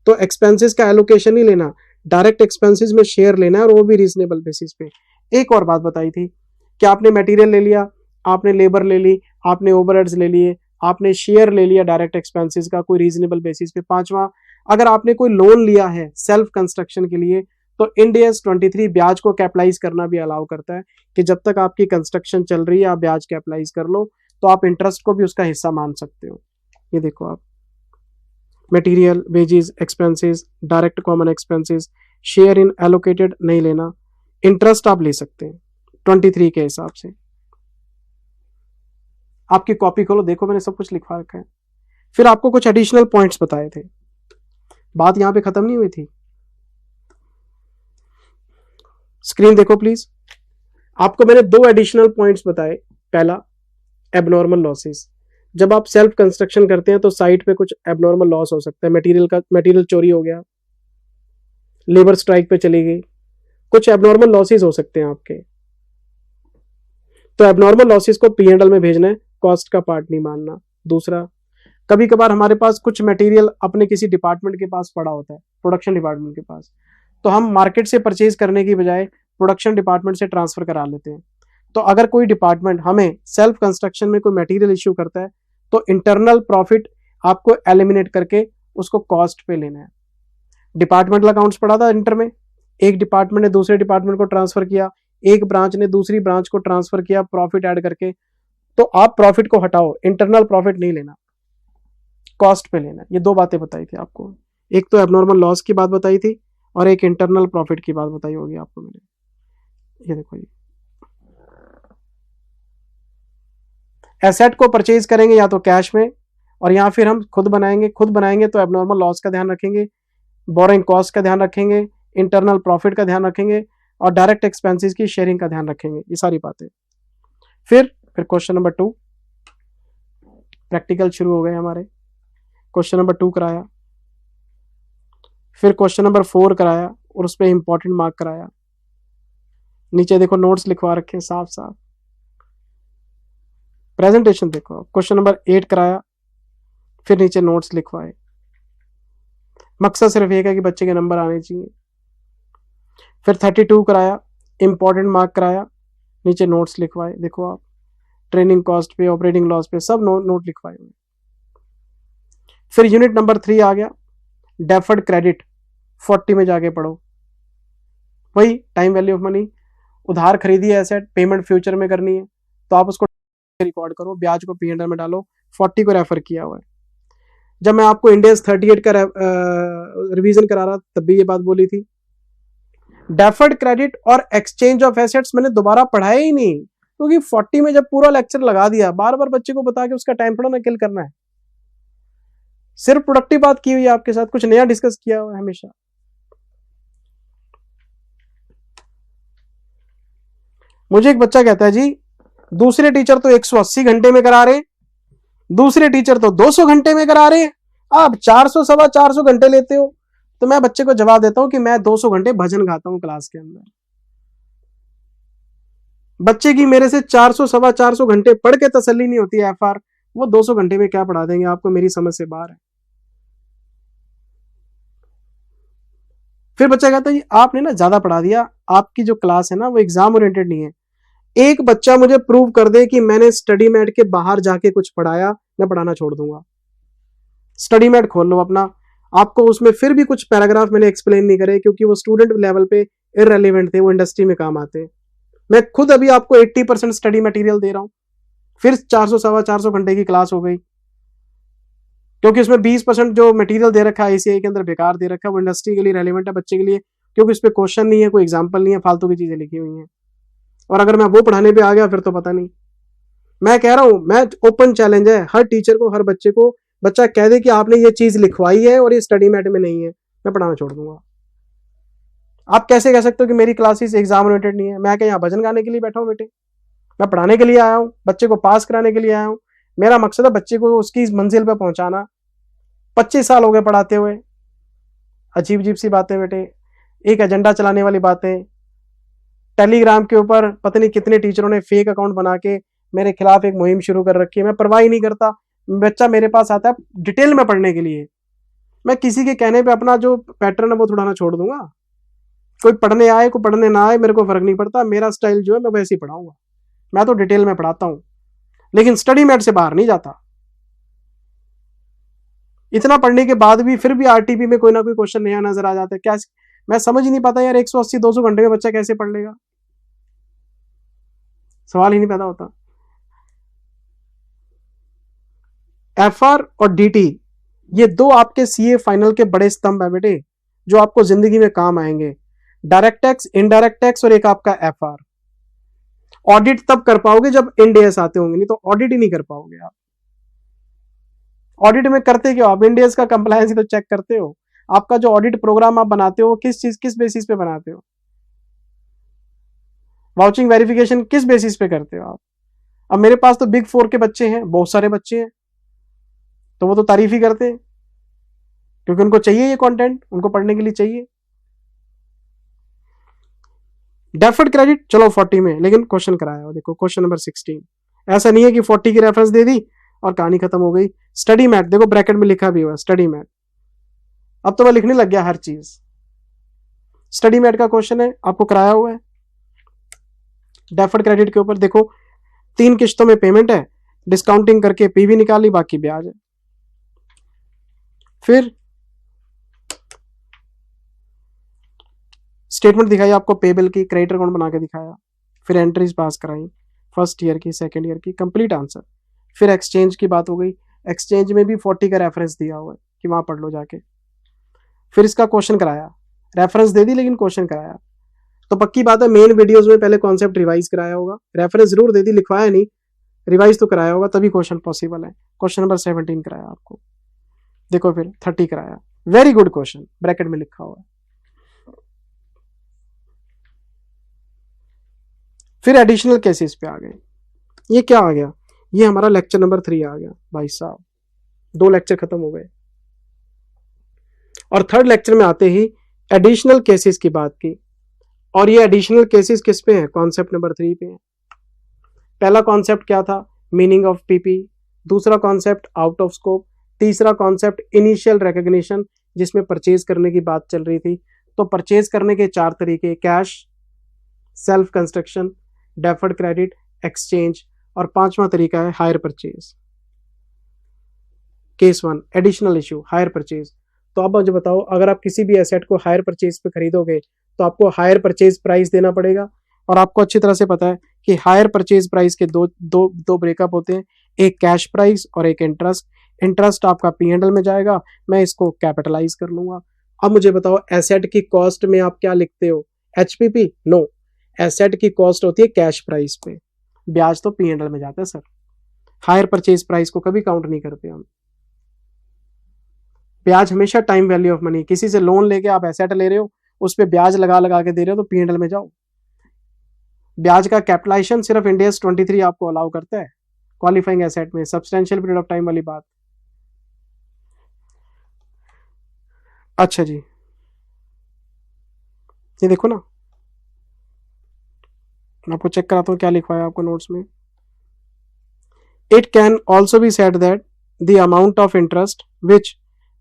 A: तो एक्सपेंसेस का एलोकेशन नहीं लेना, डायरेक्ट एक्सपेंसेस में शेयर लेना है और वो भी रीजनेबल बेसिस पे। एक और बात बताई थी कि आपने मटेरियल ले लिया, आपने लेबर ले ली, आपने ओवरहेड्स ले लिए, आपने शेयर ले लिया डायरेक्ट एक्सपेंसेस का कोई रीजनेबल बेसिस पे। 5वां, अगर आपने कोई लोन लिया है सेल्फ कंस्ट्रक्शन के लिए तो इंड AS 23 ब्याज को कैपिटलाइज करना भी अलाउ करता है कि जब तक आपकी कंस्ट्रक्शन चल रही है आप ब्याज कैपिटलाइज कर लो, तो आप इंटरेस्ट को भी उसका हिस्सा मान सकते हो। ये देखो आप, material, wages, expenses, direct common expenses, share in allocated नहीं लेना, इंटरेस्ट आप ले सकते हैं 23 के हिसाब से। आपकी कॉपी खोलो, देखो मैंने सब कुछ लिखवा रखा है। फिर आपको कुछ एडिशनल पॉइंट्स बताए थे, बात यहां पे खत्म नहीं हुई थी। स्क्रीन देखो प्लीज, आपको मैंने 2 एडिशनल पॉइंट्स बताए। पहला, एबनॉर्मल लॉसेस। जब आप सेल्फ कंस्ट्रक्शन करते हैं तो साइट पे कुछ एबनॉर्मल लॉस हो सकता है, मटेरियल चोरी हो गया, लेबर स्ट्राइक पे चली गई, कुछ एबनॉर्मल लॉसेस हो सकते हैं आपके। तो एबनॉर्मल लॉसेस को P&L में भेजना है, कॉस्ट का पार्ट नहीं मानना। दूसरा, कभी कभार हमारे पास कुछ मटेरियल अपने किसी डिपार्टमेंट के पास पड़ा होता है, प्रोडक्शन डिपार्टमेंट के पास, तो हम मार्केट से परचेज करने की बजाय प्रोडक्शन डिपार्टमेंट से ट्रांसफर करा लेते हैं। तो अगर कोई डिपार्टमेंट हमें सेल्फ कंस्ट्रक्शन में कोई मटेरियल इश्यू करता है तो इंटरनल प्रॉफिट आपको एलिमिनेट करके उसको कॉस्ट पे लेना है। डिपार्टमेंटल अकाउंट्स पढ़ा था इंटर में, एक डिपार्टमेंट ने दूसरे डिपार्टमेंट को ट्रांसफर किया, एक ब्रांच ने दूसरी ब्रांच को ट्रांसफर किया प्रॉफिट ऐड करके, तो आप प्रॉफिट को हटाओ, इंटरनल प्रॉफिट नहीं लेना, कॉस्ट पे लेना। ये 2 बातें बताई थी आपको, एक तो एबनॉर्मल लॉस की बात बताई थी और एक इंटरनल प्रॉफिट की बात बताई होगी आपको मैंने। ये देखो, ये एसेट को परचेज करेंगे या तो कैश में और या फिर हम खुद बनाएंगे तो एबनॉर्मल लॉस का ध्यान रखेंगे, बोरोइंग कॉस्ट का ध्यान रखेंगे, इंटरनल प्रॉफिट का ध्यान रखेंगे और डायरेक्ट एक्सपेंसेस की शेयरिंग का ध्यान रखेंगे, ये सारी बातें। फिर क्वेश्चन नंबर 2, प्रैक्टिकल शुरू हो गए हमारे। क्वेश्चन नंबर 2 कराया, फिर क्वेश्चन नंबर 4 कराया और उस पर इंपॉर्टेंट मार्क कराया। नीचे देखो नोट्स लिखवा रखे साफ साफ, प्रेजेंटेशन देखो। क्वेश्चन नंबर 8 कराया, फिर नीचे नोट्स लिखवाए। मकसद सिर्फ एक है कि बच्चे के नंबर आने चाहिए। फिर 32 कराया, इंपॉर्टेंट मार्क कराया, नीचे नोट्स लिखवाए। देखो आप, ट्रेनिंग कॉस्ट पे, ऑपरेटिंग लॉस पे सब नोट लिखवाए हुए। फिर यूनिट नंबर 3 आ गया, डेफर्ड क्रेडिट। 40 में जाके पढ़ो, वही टाइम वैल्यू ऑफ मनी। उधार खरीदी है एसेट, पेमेंट फ्यूचर में करनी है तो आप उसको रिकॉर्ड करो, ब्याज को P&L में डालो। 40 को रेफर किया हुआ है। जब मैं आपको इंडेक्स 38 का रिवीजन करा रहा तब भी ये बात बोली थी। डेफर्ड क्रेडिट और एक्सचेंज ऑफ एसेट्स मैंने दोबारा पढ़ाया ही नहीं, क्योंकि 40 में जब पूरा लेक्चर लगा दिया, बार बार बच्चे को बता के उसका टाइम थोड़ा ना किल करना है। सिर्फ प्रोडक्टिव बात की हुई है आपके साथ, कुछ नया डिस्कस किया हुआ है हमेशा। मुझे एक बच्चा कहता है जी, दूसरे टीचर तो 180 घंटे में करा रहे, दूसरे टीचर तो 200 घंटे में करा रहे, आप 400 सवा 400 घंटे लेते हो। तो मैं बच्चे को जवाब देता हूं कि मैं 200 घंटे भजन गाता हूं क्लास के अंदर। बच्चे की मेरे से 400 सवा 400 घंटे पढ़ के तसल्ली नहीं होती है FR, वो 200 घंटे में क्या पढ़ा देंगे आपको, मेरी समझ से बाहर है। फिर बच्चा कहता है जी आपने ना ज्यादा पढ़ा दिया, आपकी जो क्लास है ना वो एग्जाम ओरिएंटेड नहीं है। एक बच्चा मुझे प्रूव कर दे कि मैंने स्टडी मैट के बाहर जाके कुछ पढ़ाया, मैं पढ़ाना छोड़ दूंगा। स्टडी मैट खोल लो अपना, आपको उसमें फिर भी कुछ पैराग्राफ मैंने एक्सप्लेन नहीं करे, क्योंकि वो स्टूडेंट लेवल पे इररेलेवेंट थे, वो इंडस्ट्री में काम आते। मैं खुद अभी आपको 80% स्टडी मटेरियल दे रहा हूं, फिर 400 सवा 400 घंटे की क्लास हो गई, क्योंकि उसमें 20% जो मटेरियल दे रखा है ICAI के अंदर बेकार दे रखा है, वो इंडस्ट्री के लिए रेलिवेंट है बच्चे के लिए, क्योंकि उस पर क्वेश्चन नहीं है, कोई एग्जाम्पल नहीं है, फालतू की चीजें लिखी हुई हैं। और अगर मैं वो पढ़ाने पे आ गया फिर तो पता नहीं। मैं कह रहा हूं, मैं ओपन चैलेंज है हर टीचर को, हर बच्चे को, बच्चा कह दे कि आपने ये चीज लिखवाई है और ये स्टडी मैट में नहीं है, मैं पढ़ाना छोड़ दूंगा। आप कैसे कह सकते हो कि मेरी क्लासेस एग्जाम ओरिएंटेड नहीं है? मैं क्या यहाँ भजन गाने के लिए बैठा हूँ बेटे? मैं पढ़ाने के लिए आया हूँ, बच्चे को पास कराने के लिए आया हूँ। मेरा मकसद है बच्चे को उसकी मंजिल पर पहुंचाना। 25 साल हो गए पढ़ाते हुए, अजीब अजीब सी बातें बेटे, एक एजेंडा चलाने वाली बातें। टेलीग्राम के ऊपर पता नहीं कितने टीचरों ने फेक अकाउंट बना के मेरे खिलाफ एक मुहिम शुरू कर रखी है। मैं परवाह ही नहीं करता, बच्चा मेरे पास आता है डिटेल में पढ़ने के लिए, मैं किसी के कहने पे अपना जो पैटर्न है वो थोड़ा ना छोड़ दूंगा। कोई पढ़ने आए, कोई पढ़ने ना आए, मेरे को फर्क नहीं पड़ता। मेरा स्टाइल जो है मैं वैसे ही पढ़ाऊंगा, मैं तो डिटेल में पढ़ाता हूं, लेकिन स्टडी मैट से बाहर नहीं जाता। इतना पढ़ने के बाद भी फिर भी RTP में कोई ना कोई क्वेश्चन नया नजर आ जाता है। क्या मैं समझ ही नहीं पाता यार, 180-200 घंटे में बच्चा कैसे पढ़ लेगा? सवाल ही नहीं पैदा होता। FR और DT, ये दो आपके CA फाइनल के बड़े स्तंभ है बेटे, जो आपको जिंदगी में काम आएंगे। डायरेक्ट टैक्स, इनडायरेक्ट टैक्स और एक आपका FR। ऑडिट तब कर पाओगे जब इंड AS आते होंगे, नहीं तो ऑडिट ही नहीं कर पाओगे आप। ऑडिट में करते क्यों आप? इंड AS का कंप्लायंस ही तो चेक करते हो। आपका जो ऑडिट प्रोग्राम आप बनाते हो किस बेसिस पे बनाते हो? वाउचिंग वेरिफिकेशन किस बेसिस पे करते हो आप? अब मेरे पास तो Big 4 के बच्चे हैं, बहुत सारे बच्चे हैं, तो वो तो तारीफ ही करते हैं, क्योंकि उनको चाहिए ये कंटेंट, उनको पढ़ने के लिए चाहिए। डेफर्ड क्रेडिट चलो 40 में, लेकिन क्वेश्चन कराया हो, देखो क्वेश्चन नंबर 16। ऐसा नहीं है कि 40 की रेफरेंस दे दी और कहानी खत्म हो गई। स्टडी मैट देखो ब्रैकेट में लिखा भी हुआ स्टडी मैट, अब तो मैं लिखने लग गया हर चीज। स्टडी मैट का क्वेश्चन है, आपको कराया हुआ है। डेफर्ड क्रेडिट के ऊपर देखो 3 किश्तों में पेमेंट है, डिस्काउंटिंग करके PV निकाली, बाकी ब्याज है। फिर स्टेटमेंट दिखाई आपको पेबल की, क्रेडिटर अकाउंट बना के दिखाया, फिर एंट्रीज पास कराई, फर्स्ट ईयर की, सेकंड ईयर की, कंप्लीट आंसर। फिर एक्सचेंज की बात हो गई, एक्सचेंज में भी 40 का रेफरेंस दिया हुआ है कि वहां पढ़ लो जाके। फिर इसका क्वेश्चन कराया, रेफरेंस दे दी लेकिन क्वेश्चन कराया। तो पक्की बात है मेन वीडियोस में पहले कॉन्सेप्ट रिवाइज कराया होगा, रेफरेंस जरूर दे दी, लिखवाया नहीं, रिवाइज तो कराया होगा, तभी क्वेश्चन पॉसिबल है। क्वेश्चन नंबर 17 कराया आपको, देखो फिर 30 कराया, वेरी गुड क्वेश्चन, ब्रैकेट में लिखा हुआ है। फिर एडिशनल केसेस पे आ गए। ये क्या आ गया, ये हमारा लेक्चर नंबर 3 आ गया भाई साहब, 2 लेक्चर खत्म हो गए। और थर्ड लेक्चर में आते ही एडिशनल केसेस की बात की, और ये एडिशनल केसेस किस पे हैं, कॉन्सेप्ट नंबर 3 पे हैं। पहला कॉन्सेप्ट क्या था, मीनिंग ऑफ पीपी, दूसरा कॉन्सेप्ट आउट ऑफ स्कोप, तीसरा कॉन्सेप्ट इनिशियल रिकॉग्निशन जिसमें परचेज करने की बात चल रही थी। तो परचेज करने के 4 तरीके, cash, self construction, deferred credit, exchange, और 5वां तरीका है hire purchase. Case 1 additional issue hire purchase. तो अब मुझे बताओ, अगर आप किसी भी एसेट को हायर परचेज पे खरीदोगे तो आपको हायर परचेज प्राइस देना पड़ेगा, और आपको अच्छी तरह से पता है कि हायर परचेज प्राइस के दो ब्रेकअप होते हैं, एक कैश प्राइस और एक इंटरेस्ट। इंटरेस्ट आपका P&L में जाएगा, मैं इसको कैपिटलाइज कर लूंगा। अब मुझे बताओ, एसेट की कॉस्ट में आप क्या लिखते हो, HPP? नो, एसेट की कॉस्ट होती है कैश प्राइस पे, ब्याज तो P&L में जाता है सर। हायर परचेज प्राइस को कभी काउंट नहीं करते हम। ब्याज हमेशा टाइम वैल्यू ऑफ मनी, किसी से लोन लेके आप एसेट ले रहे हो, उस पर ब्याज लगा लगा के दे रहे हो, तो P&L में जाओ। ब्याज का कैपिटलाइजेशन सिर्फ इंडिया 23 आपको अलाउ करता है क्वालिफाइंग एसेट में, सब्सटेंशियल पीरियड ऑफ टाइम वाली बात। अच्छा जी, ये देखो ना, आपको चेक कराता हूं क्या लिखा है आपको नोट्स में। It can also be said that the amount of interest which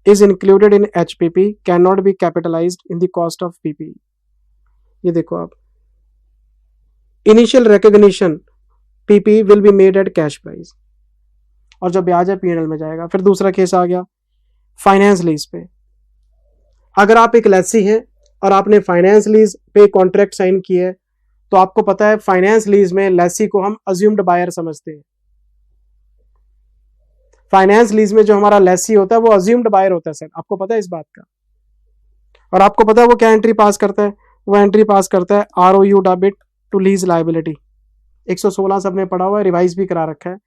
A: is included in HPP cannot be capitalized in the cost of PP। ये देखो आप, initial recognition PP will be made at cash price, और जब ब्याज है P&L में जाएगा। फिर दूसरा केस आ गया फाइनेंस लीज पे। अगर आप एक लेसी हैं और आपने फाइनेंस लीज पे कॉन्ट्रैक्ट साइन किया है, तो आपको पता है फाइनेंस लीज में लेसी को हम अज्यूम्ड बायर समझते हैं। फाइनेंस लीज में जो हमारा लेसी होता है वो अज्यूम्ड बायर होता है सर, आपको पता है इस बात का। और आपको पता है वो क्या एंट्री पास करता है, वो एंट्री पास करता है ROU debit to lease liability. 116 सबने पढ़ा हुआ है, रिवाइज भी करा रखा है।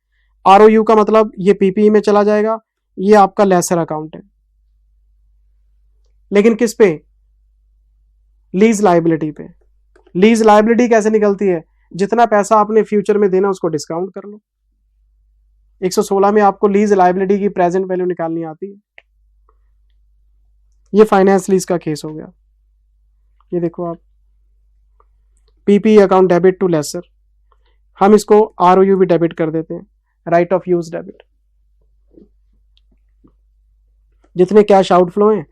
A: ROU का मतलब ये PPE में चला जाएगा, ये आपका लेसर अकाउंट है, लेकिन किस पे, लीज लायबिलिटी पे। लीज लायबिलिटी कैसे निकलती है, जितना पैसा आपने फ्यूचर में देना उसको डिस्काउंट कर लो। 116 में आपको लीज लायबिलिटी की प्रेजेंट वैल्यू निकालनी आती है। ये फाइनेंस लीज का केस हो गया। ये देखो आप, PPE account debit to lessor, हम इसको ROU भी डेबिट कर देते हैं, राइट ऑफ यूज डेबिट। जितने कैश आउटफ्लो हैं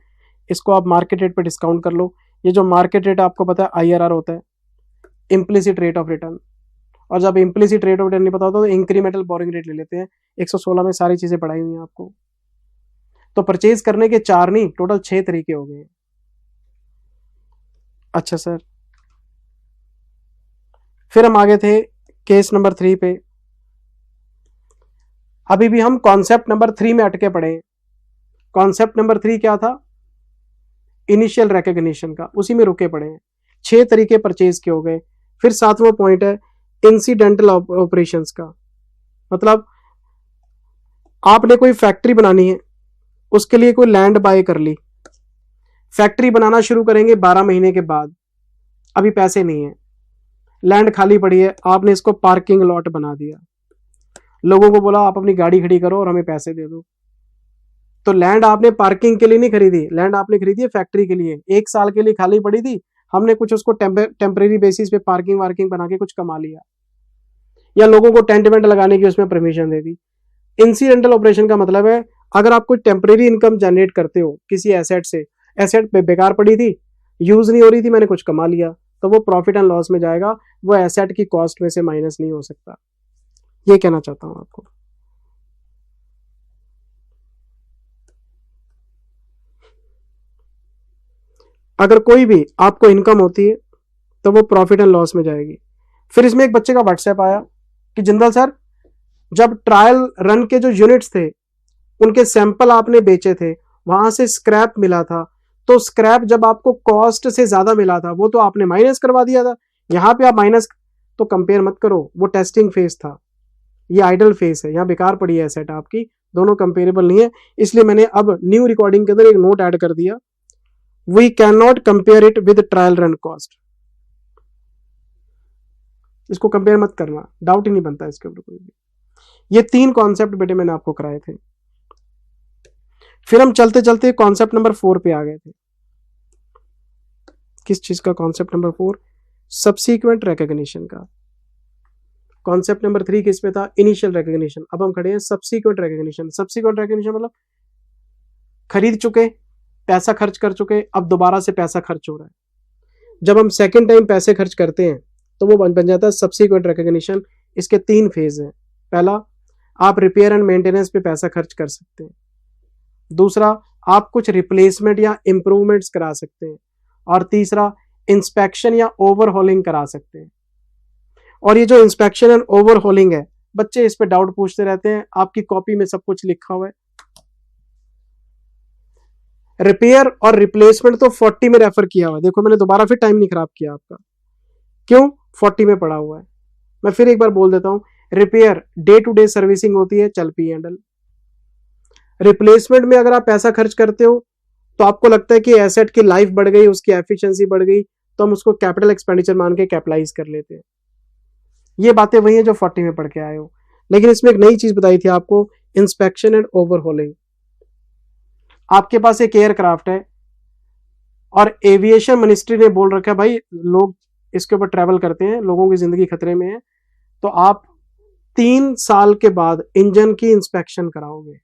A: इसको आप मार्केट रेट पे डिस्काउंट कर लो। ये जो मार्केट रेट आपको पता है IRR होता है, इम्प्लिसिट रेट ऑफ रिटर्न, और जब इम्प्लिसिट रेट ऑफ रिटर्न नहीं पता होता तो इंक्रीमेंटल बोरिंग रेट ले लेते हैं। 116 में सारी चीजें पढ़ाई हुई हैं आपको। तो परचेज करने के 4 नहीं, टोटल 6 तरीके हो गए। अच्छा सर, फिर हम आगे थे केस नंबर 3 पे। अभी भी हम कॉन्सेप्ट नंबर 3 में अटके पड़े हैं। कॉन्सेप्ट नंबर 3 क्या था, इनिशियल रिकॉग्निशन का, उसी में रुके पड़े हैं। 6 तरीके परचेज के हो गए। फिर 7वां पॉइंट है इंसिडेंटल ऑपरेशंस का, मतलब आपने कोई फैक्ट्री बनानी है, उसके लिए कोई लैंड बाय कर ली, फैक्ट्री बनाना शुरू करेंगे 12 महीने के बाद, अभी पैसे नहीं है, लैंड खाली पड़ी है, आपने इसको पार्किंग लॉट बना दिया, लोगों को बोला आप अपनी गाड़ी खड़ी करो और हमें पैसे दे दो। तो लैंड आपने पार्किंग के लिए नहीं खरीदी, लैंड आपने खरीदी है फैक्ट्री के लिए। 1 साल के लिए खाली पड़ी थी, हमने कुछ उसको टेम्परेरी बेसिस पे पार्किंग वार्किंग बना के कुछ कमा लिया, या लोगों को टेंट वेंट लगाने की उसमें परमिशन दे दी। इंसिडेंटल ऑपरेशन का मतलब है अगर आप कोई टेम्परेरी इनकम जनरेट करते हो किसी एसेट से, एसेट पे बेकार पड़ी थी, यूज नहीं हो रही थी, मैंने कुछ कमा लिया, तो वो प्रॉफिट एंड लॉस में जाएगा, वो एसेट की कॉस्ट में से माइनस नहीं हो सकता। ये कहना चाहता हूं आपको। अगर कोई भी आपको इनकम होती है तो वो प्रॉफिट एंड लॉस में जाएगी। फिर इसमें एक बच्चे का व्हाट्सएप आया कि जिंदल सर, जब ट्रायल रन के जो यूनिट्स थे उनके सैंपल आपने बेचे थे, वहां से स्क्रैप मिला था, तो स्क्रैप जब आपको कॉस्ट से ज्यादा मिला था वो तो आपने माइनस करवा दिया था, यहां पे आप माइनस तो कंपेयर मत करो, वो टेस्टिंग फेज था, ये आइडल फेज है, यहाँ बेकार पड़ी है एसेट आपकी, दोनों कंपेरेबल नहीं है। इसलिए मैंने अब न्यू रिकॉर्डिंग के अंदर एक नोट ऐड कर दिया, we can not compare it with trial run cost. इसको कंपेयर मत करना, डाउट ही नहीं बनता इसके ऊपर कोई भी। ये 3 कॉन्सेप्ट बेटे मैंने आपको कराए थे। फिर हम चलते चलते कॉन्सेप्ट नंबर 4 पे आ गए थे। किस चीज का कॉन्सेप्ट नंबर 4? सब्सीक्वेंट रिकॉग्निशन का। कॉन्सेप्ट नंबर 3 किस पे था? Initial recognition. अब हम खड़े हैं सब्सीक्वेंट रिकॉग्निशन। सब्सीक्वेंट रिकॉग्निशन मतलब खरीद चुके, पैसा खर्च कर चुके, अब दोबारा से पैसा खर्च हो रहा है। जब हम सेकेंड टाइम पैसे खर्च करते हैं तो वो बन जाता है सब्सीक्वेंट रिकॉग्निशन। इसके 3 फेज हैं। पहला, आप रिपेयर एंड मेंटेनेंस पे पैसा खर्च कर सकते हैं। दूसरा, आप कुछ रिप्लेसमेंट या इंप्रूवमेंट्स करा सकते हैं। और तीसरा, इंस्पेक्शन या ओवरहॉलिंग करा सकते हैं। और ये जो इंस्पेक्शन एंड ओवरहॉलिंग है, बच्चे इस पे डाउट पूछते रहते हैं। आपकी कॉपी में सब कुछ लिखा हुआ है। रिपेयर और रिप्लेसमेंट तो 40 में रेफर किया हुआ है। देखो मैंने दोबारा फिर टाइम नहीं खराब किया आपका। क्यों? 40 में पड़ा हुआ है। मैं फिर एक बार बोल देता हूं, repair day to day servicing होती है, चल पी हैंडल। रिप्लेसमेंट में अगर आप पैसा खर्च करते हो तो आपको लगता है कि एसेट की लाइफ बढ़ गई, उसकी एफिशिएंसी बढ़ गई, तो हम उसको कैपिटल एक्सपेंडिचर मान के कैपिटलाइज कर लेते हैं। ये बातें वही है जो 40 में पढ़ के आए हो। लेकिन इसमें एक नई चीज बताई थी आपको, इंस्पेक्शन एंड ओवरहॉलिंग। आपके पास एक एयरक्राफ्ट है और एविएशन मिनिस्ट्री ने बोल रखा है भाई लोग इसके ऊपर ट्रैवल करते हैं, लोगों की जिंदगी खतरे में है, तो आप 3 साल के बाद इंजन की इंस्पेक्शन कराओगे।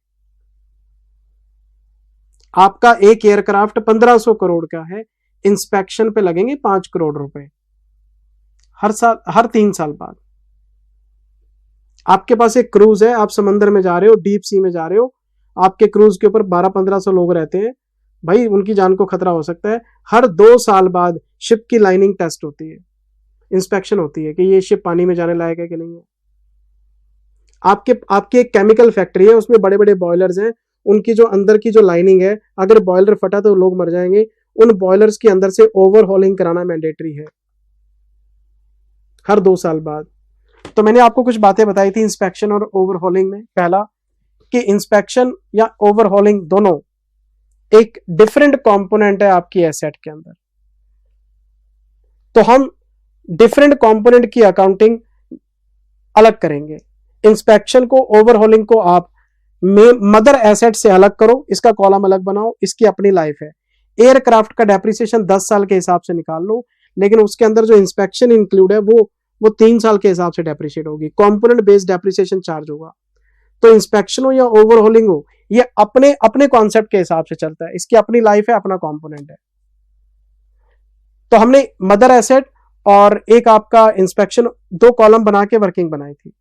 A: आपका एक एयरक्राफ्ट 1500 करोड़ का है, इंस्पेक्शन पे लगेंगे 5 करोड़ रुपए हर साल, हर 3 साल बाद। आपके पास एक क्रूज है, आप समंदर में जा रहे हो, डीप सी में जा रहे हो, आपके क्रूज के ऊपर 1200-1500 लोग रहते हैं, भाई उनकी जान को खतरा हो सकता है। हर 2 साल बाद शिप की लाइनिंग टेस्ट होती है, इंस्पेक्शन होती है कि ये शिप पानी में जाने लायक है कि नहीं है। आपकी एक केमिकल फैक्ट्री है, उसमें बड़े बड़े बॉयलर्स हैं, उनकी जो अंदर की जो लाइनिंग है, अगर बॉयलर फटा तो लोग मर जाएंगे। उन बॉयलर्स के अंदर से ओवरहॉलिंग कराना मैंडेटरी है हर 2 साल बाद। तो मैंने आपको कुछ बातें बताई थी इंस्पेक्शन और ओवरहॉलिंग में। पहला कि इंस्पेक्शन या ओवरहॉलिंग दोनों एक डिफरेंट कंपोनेंट है आपकी एसेट के अंदर, तो हम डिफरेंट कंपोनेंट की अकाउंटिंग अलग करेंगे। इंस्पेक्शन को, ओवरहॉलिंग को आप मदर एसेट से अलग करो, इसका कॉलम अलग बनाओ, इसकी अपनी लाइफ है। एयरक्राफ्ट का डेप्रिसिएशन 10 साल के हिसाब से निकाल लो, लेकिन उसके अंदर जो इंस्पेक्शन इंक्लूड है वो 3 साल के हिसाब से डेप्रिशिएट होगी, कंपोनेंट बेस्ड डेप्रिसिएशन चार्ज होगा। तो इंस्पेक्शन हो या ओवरहॉलिंग हो, ये अपने अपने कॉन्सेप्ट के हिसाब से चलता है, इसकी अपनी लाइफ है, अपना कंपोनेंट है। तो हमने मदर एसेट और एक आपका इंस्पेक्शन 2 कॉलम बना के वर्किंग बनाई थी।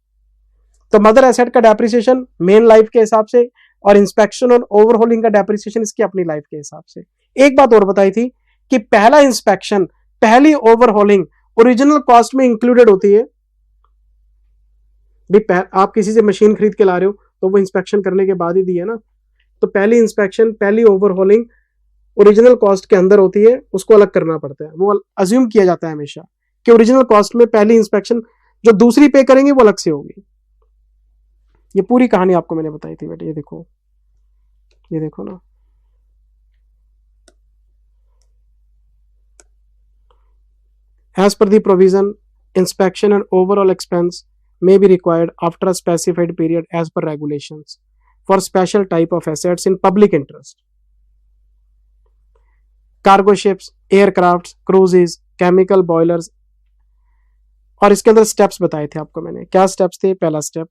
A: तो मदर एसेट का डेप्रिसिएशन मेन लाइफ के हिसाब से और इंस्पेक्शन और ओवरहॉलिंग का डेप्रिसिएशन इसकी अपनी लाइफ के हिसाब से। एक बात और बताई थी कि पहला इंस्पेक्शन, पहली ओवरहॉलिंग ओरिजिनल कॉस्ट में इंक्लूडेड होती है। आप किसी से मशीन खरीद के ला रहे हो तो वो इंस्पेक्शन करने के बाद ही दी है ना, तो पहली इंस्पेक्शन, पहली ओवरहॉलिंग ओरिजिनल कॉस्ट के अंदर होती है, उसको अलग करना पड़ता है। वो अज्यूम किया जाता है हमेशा कि ओरिजिनल कॉस्ट में पहली इंस्पेक्शन जो दूसरी पे करेंगे वो अलग से होगी। ये पूरी कहानी आपको मैंने बताई थी बेटे। ये देखो ना, as per the provision inspection and overall expense may be required after a specified period as per regulations for special type of assets in public interest. Cargo ships, aircrafts, cruises, chemical boilers। और इसके अंदर steps बताए थे आपको मैंने। क्या steps थे? पहला स्टेप,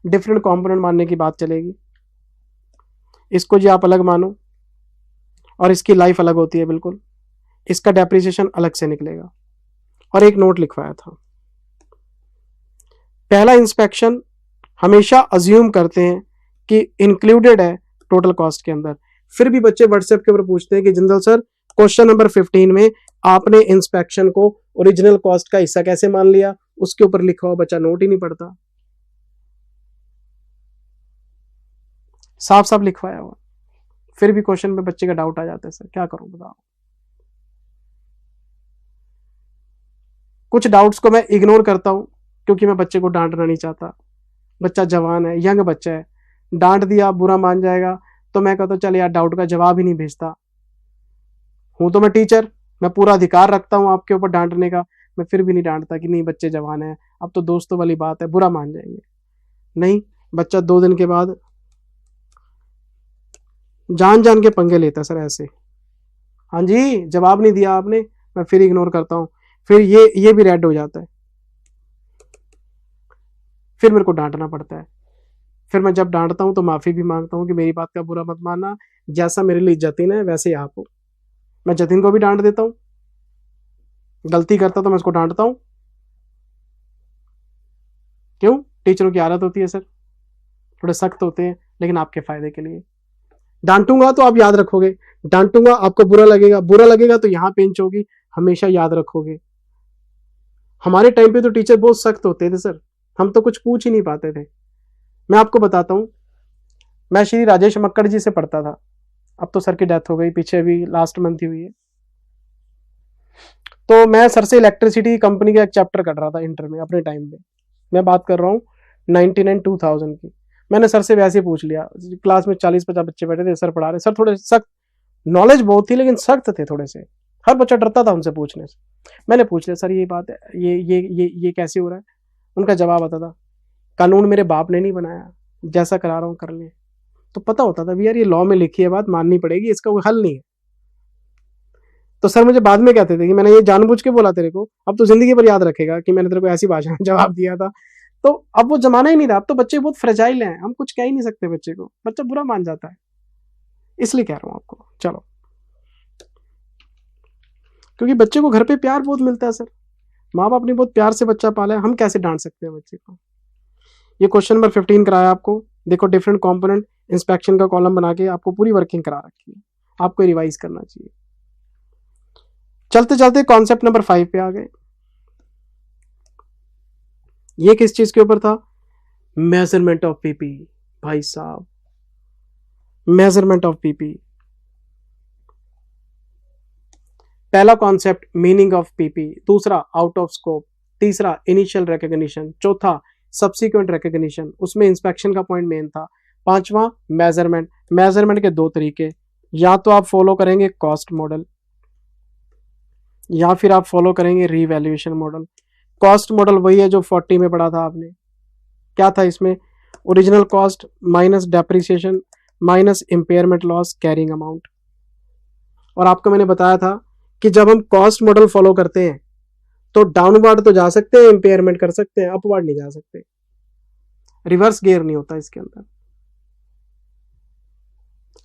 A: डिफरेंट कंपोनेंट मानने की बात चलेगी, इसको जी आप अलग मानो और इसकी लाइफ अलग होती है बिल्कुल, इसका डेप्रिसिएशन अलग से निकलेगा। और एक नोट लिखवाया था, पहला इंस्पेक्शन हमेशा अज्यूम करते हैं कि इंक्लूडेड है टोटल कॉस्ट के अंदर। फिर भी बच्चे व्हाट्सएप के ऊपर पूछते हैं कि जिंदल सर क्वेश्चन नंबर 15 में आपने इंस्पेक्शन को ओरिजिनल कॉस्ट का हिस्सा कैसे मान लिया? उसके ऊपर लिखा हुआ बच्चा नोट ही नहीं पढ़ता, साफ साफ लिखवाया हुआ, फिर भी क्वेश्चन में बच्चे का डाउट आ जाता है सर क्या करूं बताओ। कुछ डाउट्स को मैं इग्नोर करता हूं क्योंकि मैं बच्चे को डांटना नहीं चाहता। बच्चा जवान है, यंग बच्चा है, डांट दिया बुरा मान जाएगा, तो मैं कहता हूं चल यार डाउट का जवाब ही नहीं भेजता। हूं तो मैं टीचर, मैं पूरा अधिकार रखता हूं आपके ऊपर डांटने का, मैं फिर भी नहीं डांटता कि नहीं बच्चे जवान हैं, अब तो दोस्तों वाली बात है, बुरा मान जाएंगे। नहीं, बच्चा 2 दिन के बाद जान जान के पंगे लेता है सर ऐसे, हाँ जी जवाब नहीं दिया आपने, मैं फिर इग्नोर करता हूँ, फिर ये भी रेड हो जाता है, फिर मेरे को डांटना पड़ता है। फिर मैं जब डांटता हूँ तो माफी भी मांगता हूँ कि मेरी बात का बुरा मत मानना, जैसा मेरे लिए जतिन है वैसे ही आप हो। मैं जतिन को भी डांट देता हूँ, गलती करता तो मैं उसको डांटता हूँ। क्यों? टीचरों की आदत होती है सर, थोड़े सख्त होते हैं, लेकिन आपके फायदे के लिए। डांटूंगा तो आप याद रखोगे, डांटूंगा आपको बुरा लगेगा तो यहां पेंच होगी, हमेशा याद रखोगे। हमारे टाइम पे तो टीचर बहुत सख्त होते थे सर, हम तो कुछ पूछ ही नहीं पाते थे। मैं आपको बताता हूं, मैं श्री राजेश मक्कड़ जी से पढ़ता था, अब तो सर की डेथ हो गई, पीछे भी लास्ट मंथ ही हुई है। तो मैं सर से इलेक्ट्रिसिटी कंपनी का एक चैप्टर कर रहा था इंटर में अपने टाइम पे, मैं बात कर रहा हूँ 99-2000 की। मैंने सर से वैसे ही पूछ लिया, क्लास में 40-50 बच्चे बैठे थे, सर पढ़ा रहे, सर थोड़े सख्त, नॉलेज बहुत थी लेकिन सख्त थे थोड़े से, हर बच्चा डरता था उनसे पूछने से। मैंने पूछ लिया सर ये बात है, ये कैसे हो रहा है? उनका जवाब आता था, कानून मेरे बाप ने नहीं बनाया, जैसा करा रहा हूँ कर ले। तो पता होता था भी यार ये लॉ में लिखी है बात, माननी पड़ेगी, इसका कोई हल नहीं है। तो सर मुझे बाद में कहते थे कि मैंने ये जानबूझ के बोला तेरे को, अब तो जिंदगी भर याद रखेगा कि मैंने तेरे को ऐसी भाषा में जवाब दिया था। तो अब वो जमाना ही नहीं रहा, अब तो बच्चे बहुत फ्रेजाइल हैं, हम कुछ कह ही नहीं सकते बच्चे को, बच्चा बुरा मान जाता है, इसलिए कह रहा हूं आपको। चलो, क्योंकि बच्चे को घर पे प्यार बहुत मिलता है सर, माँ बाप ने बहुत प्यार से बच्चा पाला है, हम कैसे डांट सकते हैं बच्चे को। ये क्वेश्चन नंबर 15 कराया आपको, देखो डिफरेंट कंपोनेंट इंस्पेक्शन का कॉलम बना के आपको पूरी वर्किंग करा रखी है, आपको रिवाइज करना चाहिए। चलते चलते कॉन्सेप्ट नंबर 5 पे आ गए। ये किस चीज के ऊपर था? Measurement of PP. भाई साहब, मेजरमेंट ऑफ पीपी, पहला कॉन्सेप्ट मीनिंग ऑफ पीपी, दूसरा आउट ऑफ स्कोप, तीसरा इनिशियल रिकॉग्निशन, चौथा सब्सिक्वेंट रिकॉग्निशन, उसमें इंस्पेक्शन का पॉइंट मेन था, पांचवा मेजरमेंट। मेजरमेंट के 2 तरीके, या तो आप फॉलो करेंगे कॉस्ट मॉडल या फिर आप फॉलो करेंगे रीवैल्यूएशन मॉडल। कॉस्ट मॉडल वही है जो 40 में पढ़ा था आपने। क्या था इसमें? Original cost minus depreciation minus impairment loss carrying amount. और आपको मैंने बताया था कि जब हम कॉस्ट मॉडल फॉलो करते हैं तो डाउनवर्ड तो जा सकते हैं, इंपेयरमेंट कर सकते हैं, अपवर्ड नहीं जा सकते, रिवर्स गियर नहीं होता इसके अंदर।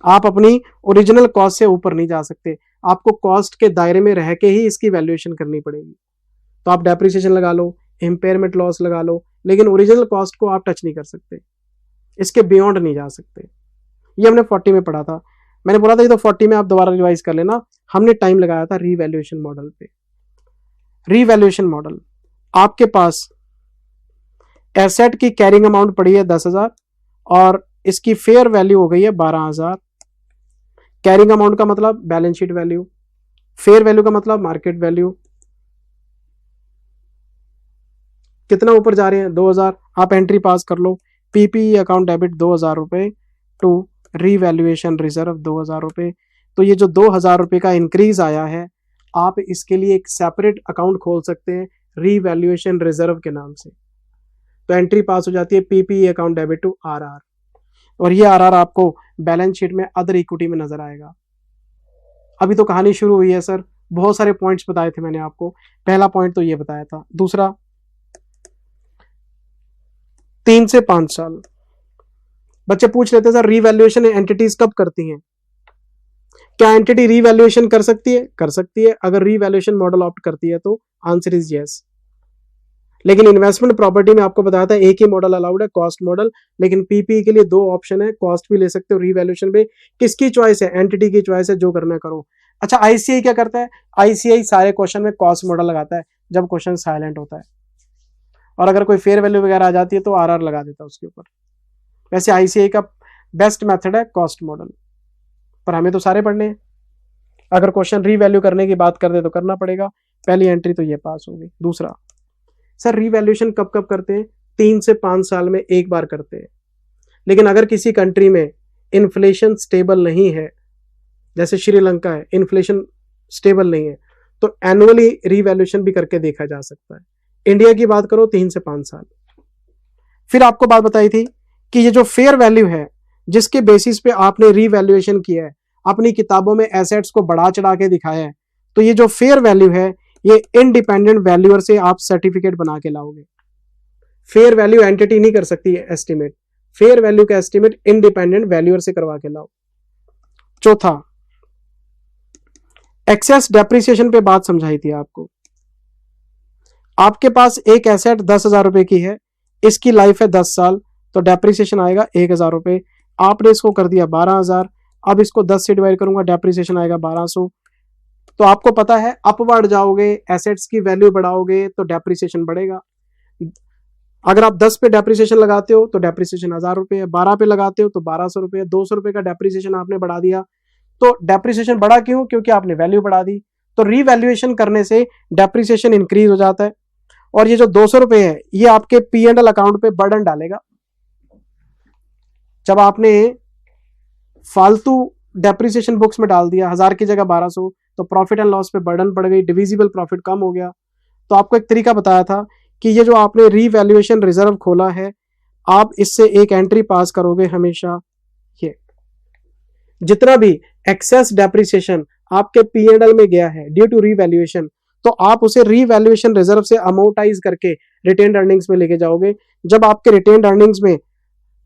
A: आप अपनी ओरिजिनल कॉस्ट से ऊपर नहीं जा सकते, आपको कॉस्ट के दायरे में रह के ही इसकी वैल्यूएशन करनी पड़ेगी। तो आप डेप्रिसिएशन लगा लो, इंपेयरमेंट लॉस लगा लो, लेकिन ओरिजिनल कॉस्ट को आप टच नहीं कर सकते, इसके बियॉन्ड नहीं जा सकते। ये हमने 40 में पढ़ा था, मैंने बोला था ये तो 40 में आप दोबारा रिवाइज कर लेना। हमने टाइम लगाया था रीवैल्यूएशन मॉडल पे। रीवैल्यूएशन मॉडल, आपके पास एसेट की कैरिंग अमाउंट पड़ी है 10,000 और इसकी फेयर वैल्यू हो गई है 12,000। कैरिंग अमाउंट का मतलब balance sheet value, fair value का मतलब मार्केट वैल्यू। कितना ऊपर जा रहे हैं? 2,000। आप एंट्री पास कर लो, पीपी अकाउंट डेबिट 2,000 रुपए टू रीवैल्यूएशन रिजर्व 2,000 रुपए। तो ये जो 2,000 रुपए का इंक्रीज आया है, आप इसके लिए एक सेपरेट अकाउंट खोल सकते हैं रीवैल्यूएशन रिजर्व के नाम से। तो एंट्री पास हो जाती है PP account debit to RR, और ये आरआर आपको बैलेंस शीट में अदर इक्विटी में नजर आएगा। अभी तो कहानी शुरू हुई है सर, बहुत सारे पॉइंट्स बताए थे मैंने आपको। पहला पॉइंट तो ये बताया था। दूसरा, 3 से 5 साल। बच्चे पूछ लेते हैं सर रीवैल्यूएशन एंटिटीज कब करती हैं? क्या एंटिटी रीवैल्यूएशन कर सकती है? कर सकती है, अगर रीवैल्यूएशन मॉडल ऑप्ट करती है तो आंसर इज यस। लेकिन इन्वेस्टमेंट प्रॉपर्टी में आपको बताया था एक ही मॉडल अलाउड है, कॉस्ट मॉडल। लेकिन पीपी के लिए 2 ऑप्शन है, कॉस्ट भी ले सकते हो, रीवैल्यूएशन पे किसकी चॉइस है? एंटिटी की चॉइस है, जो करना करो। अच्छा, आईसीआई क्या करता है? आईसीआई सारे क्वेश्चन में कॉस्ट मॉडल लगाता है जब क्वेश्चन साइलेंट होता है, और अगर कोई फेयर वैल्यू वगैरह आ जाती है तो आरआर लगा देता है उसके ऊपर। वैसे आईसीआई का बेस्ट मेथड है कॉस्ट मॉडल, पर हमें तो सारे पढ़ने हैं। अगर क्वेश्चन रीवैल्यू करने की बात कर दे तो करना पड़ेगा। पहली एंट्री तो ये पास होगी। दूसरा, सर रीवैल्यूएशन कब कब करते हैं? 3 से 5 साल में एक बार करते हैं। लेकिन अगर किसी कंट्री में इन्फ्लेशन स्टेबल नहीं है, जैसे श्रीलंका है, इन्फ्लेशन स्टेबल नहीं है, तो एनुअली रीवैल्यूएशन भी करके देखा जा सकता है। इंडिया की बात करो 3 से 5 साल। फिर आपको बात बताई थी कि ये जो फेयर वैल्यू है जिसके बेसिस पे आपने रीवैल्यूएशन किया है, अपनी किताबों में एसेट्स को बढ़ा चढ़ा के दिखाया है, तो ये जो फेयर वैल्यू है ये इंडिपेंडेंट वैल्यूअर से आप सर्टिफिकेट बना के लाओगे। फेयर वैल्यू एंटिटी नहीं कर सकती है एस्टिमेट, फेयर वैल्यू का एस्टिमेट इंडिपेंडेंट वैल्यूअर से करवा के लाओ। चौथा, एक्सेस डेप्रिसिएशन पे बात समझाई थी आपको। आपके पास एक एसेट 10,000 रुपए की है, इसकी लाइफ है 10 साल, तो डेप्रिसिएशन आएगा 1,000 रुपए। आपने इसको कर दिया 12,000, अब इसको 10 से डिवाइड करूंगा, डेप्रिसिएशन आएगा 1200। तो आपको पता है अपवर्ड जाओगे, एसेट्स की वैल्यू बढ़ाओगे तो डेप्रिसिएशन बढ़ेगा। अगर आप 10 पे डेप्रिसिएशन लगाते हो तो डेप्रिसिएशन 1,000 रुपए है, 12 पे लगाते हो तो 1,200 रुपए, 200 रुपए का डेप्रिसिएशन आपने बढ़ा दिया। तो डेप्रिसिएशन बढ़ा क्यों? क्योंकि आपने वैल्यू बढ़ा दी। तो रीवैल्यूएशन करने से डेप्रिसिएशन इंक्रीज हो जाता है, और ये जो 200 रुपए है ये आपके P&L अकाउंट पे बर्डन डालेगा। जब आपने फालतू डेप्रिसिएशन बुक्स में डाल दिया 1,000 की जगह 1,200, तो प्रॉफिट एंड लॉस पे बर्डन पड़ गई, डिविजिबल प्रॉफिट कम हो गया। तो आपको एक तरीका बताया था कि ये जो आपने रीवैल्यूएशन रिजर्व खोला है, आप इससे एक एंट्री पास करोगे हमेशा। ये जितना भी एक्सेस डेप्रिसिएशन आपके P&L में गया है ड्यू टू रीवैल्यूएशन, तो आप उसे रीवैल्यूएशन रिजर्व से अमाउंटाइज करके रिटेन्ड अर्निंग्स में लेके जाओगे। जब आपके रिटेन्ड अर्निंग्स में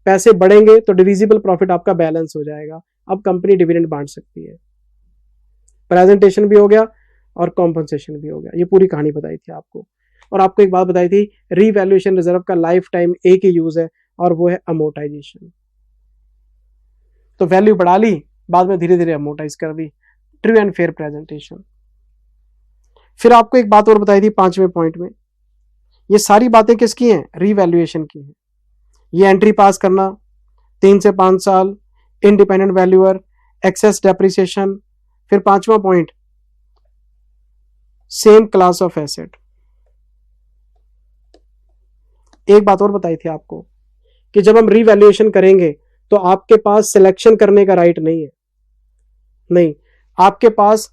A: पैसे बढ़ेंगे तो डिविजिबल प्रॉफिट आपका बैलेंस हो जाएगा, अब कंपनी डिविडेंड बांट सकती है। प्रेजेंटेशन भी हो गया और कॉम्पनसेशन भी हो गया, ये पूरी कहानी बताई थी आपको। और आपको एक बात बताई थी, रीवैल्यूएशन रिजर्व का लाइफ टाइम एक ही यूज है और वो है अमोर्टाइजेशन। तो वैल्यू बढ़ा ली, बाद में धीरे धीरे अमोर्टाइज कर दी, ट्रू एंड फेयर प्रेजेंटेशन। फिर आपको एक बात और बताई थी 5वें पॉइंट में, ये सारी बातें किसकी हैं? रीवैल्यूएशन की हैं। ये एंट्री पास करना, 3 से 5 साल, इंडिपेंडेंट वैल्यूअर, एक्सेस डेप्रिसिएशन। फिर 5वां point, same class of asset. एक बात और बताई थी आपको कि जब हम रीवैल्यूएशन करेंगे तो आपके पास सिलेक्शन करने का राइट नहीं है। नहीं, आपके पास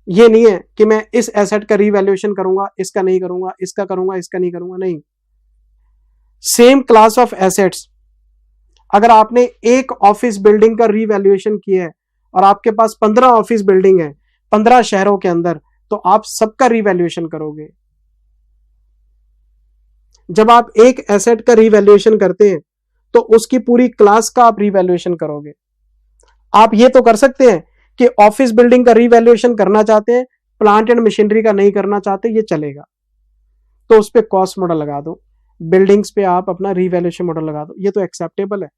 A: ये नहीं है कि मैं इस एसेट का रीवैल्यूएशन करूंगा, इसका नहीं करूंगा, इसका करूंगा, इसका नहीं करूंगा। नहीं, सेम क्लास ऑफ एसेट्स। अगर आपने एक ऑफिस बिल्डिंग का रीवैल्यूएशन किया है और आपके पास 15 ऑफिस बिल्डिंग है 15 शहरों के अंदर, तो आप सबका रीवैल्यूएशन करोगे। जब आप एक एसेट का रीवैल्यूएशन करते हैं तो उसकी पूरी क्लास का आप रीवैल्यूएशन करोगे। आप ये तो कर सकते हैं कि ऑफिस बिल्डिंग का रीवैल्यूएशन करना चाहते हैं, प्लांट एंड मशीनरी का नहीं करना चाहते, ये चलेगा, तो उस पर कॉस्ट मॉडल लगा दो, बिल्डिंग्स पे आप अपना रीवैल्यूएशन मॉडल लगा दो, ये तो एक्सेप्टेबल है।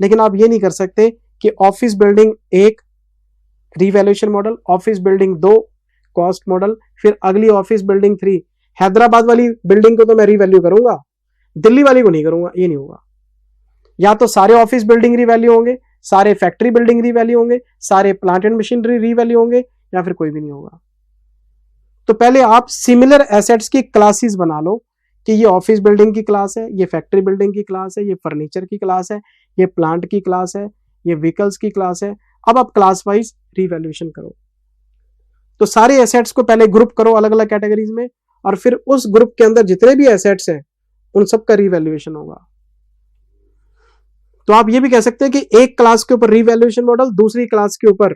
A: लेकिन आप ये नहीं कर सकते कि office building 1 revaluation model, office building 2 cost model, फिर अगली ऑफिस बिल्डिंग 3, हैदराबाद वाली बिल्डिंग को तो मैं रीवैल्यू करूंगा, दिल्ली वाली को नहीं करूंगा, ये नहीं होगा। या तो सारे ऑफिस बिल्डिंग रीवैल्यू होंगे, सारे फैक्ट्री बिल्डिंग रीवैल्यू होंगे, सारे प्लांट एंड मशीनरी रीवैल्यू होंगे, या फिर कोई भी नहीं होगा। तो पहले आप सिमिलर एसेट्स की क्लासेस बना लो कि ये ऑफिस बिल्डिंग की क्लास है, ये फैक्ट्री बिल्डिंग की क्लास है, ये फर्नीचर की क्लास है, ये प्लांट की क्लास है, ये व्हीकल्स की क्लास है। अब आप क्लास वाइज रीवैल्यूएशन करो। तो सारे एसेट्स को पहले ग्रुप करो अलग अलग कैटेगरीज में, और फिर उस ग्रुप के अंदर जितने भी एसेट्स हैं उन सब का रीवैल्यूएशन होगा। तो आप ये भी कह सकते हैं कि एक क्लास के ऊपर रीवैल्यूएशन मॉडल, दूसरी क्लास के ऊपर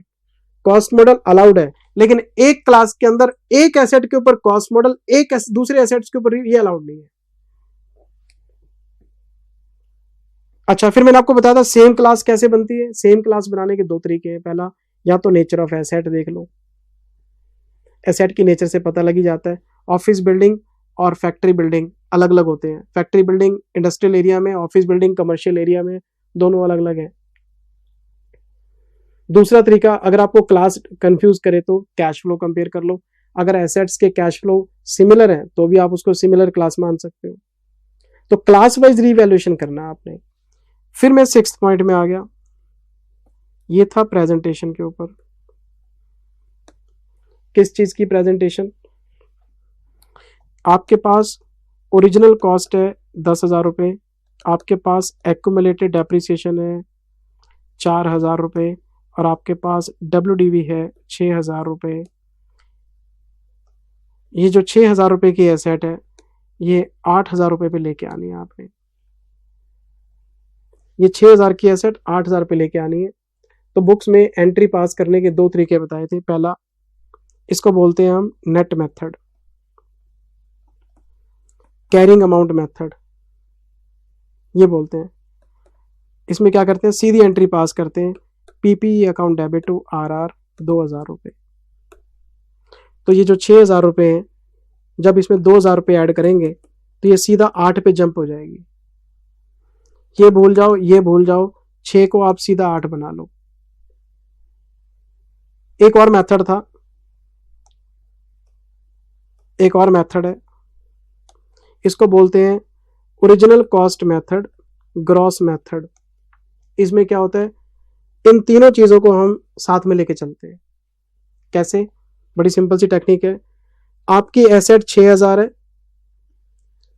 A: कॉस्ट मॉडल अलाउड है, लेकिन एक क्लास के अंदर एक एसेट के ऊपर कॉस्ट मॉडल, एक दूसरे एसेट्स के ऊपर ये अलाउड नहीं है। अच्छा, फिर मैंने आपको बताया था सेम क्लास कैसे बनती है। सेम क्लास बनाने के 2 तरीके हैं। पहला, या तो नेचर ऑफ एसेट देख लो, एसेट की नेचर से पता लग ही जाता है। ऑफिस बिल्डिंग और फैक्ट्री बिल्डिंग अलग अलग होते हैं। फैक्ट्री बिल्डिंग इंडस्ट्रियल एरिया में, ऑफिस बिल्डिंग कमर्शियल एरिया में, दोनों अलग अलग हैं। दूसरा तरीका, अगर आपको क्लास कंफ्यूज करे तो कैश फ्लो कंपेयर कर लो। अगर एसेट्स के कैश फ्लो सिमिलर हैं तो भी आप उसको सिमिलर क्लास मान सकते हो। तो क्लास वाइज रीवैल्यूएशन करना है आपने। फिर मैं 6th पॉइंट में आ गया, ये था प्रेजेंटेशन के ऊपर। किस चीज की प्रेजेंटेशन? आपके पास ओरिजिनल कॉस्ट है 10,000 रुपये, आपके पास एक्यूमुलेटेड डेप्रिसिएशन है 4,000 रुपये, और आपके पास WDV है 6,000 रुपये। ये जो 6,000 रुपए की एसेट है ये 8,000 रुपए पे लेके आनी है आपने। ये 6,000 की एसेट 8,000 पे लेके आनी है। तो बुक्स में एंट्री पास करने के दो तरीके बताए थे। पहला, इसको बोलते हैं हम net method, carrying amount method ये बोलते हैं। इसमें क्या करते हैं, सीधी एंट्री पास करते हैं, PP account debit to RR 2,000 रुपये। तो ये जो 6,000 रुपये हैं, जब इसमें 2,000 रुपये ऐड करेंगे तो ये सीधा 8 पे जंप हो जाएगी। ये भूल जाओ, ये भूल जाओ, 6 को आप सीधा 8 बना लो। एक और मेथड था, एक और मेथड है, इसको बोलते हैं original cost method, gross method. इसमें क्या होता है, इन तीनों चीजों को हम साथ में लेके चलते हैं। कैसे? बड़ी सिंपल सी टेक्निक है। आपकी एसेट 6,000 है,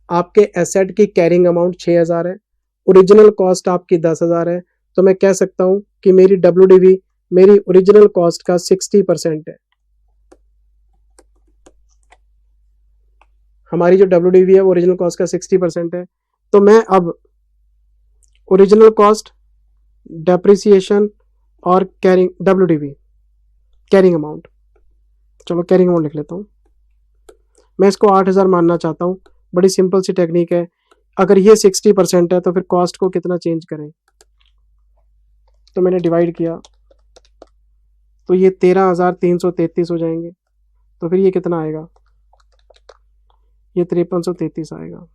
A: आपके एसेट की कैरिंग अमाउंट 6,000 है, ओरिजिनल कॉस्ट आपकी 10,000 है, तो मैं कह सकता हूं कि मेरी WDV मेरी ओरिजिनल कॉस्ट का 60% है। हमारी जो WDV है वो ओरिजिनल कॉस्ट का 60% है। तो मैं अब ओरिजिनल कॉस्ट, डेप्रिसिएशन और कैरिंग WDV कैरिंग अमाउंट, चलो कैरिंग अमाउंट लिख लेता हूं। मैं इसको 8,000 मानना चाहता हूं। बड़ी सिंपल सी टेक्निक है। अगर ये 60% है तो फिर कॉस्ट को कितना चेंज करें, तो मैंने डिवाइड किया तो ये 13,333 हो जाएंगे। तो फिर ये कितना आएगा, ये 5333 आएगा।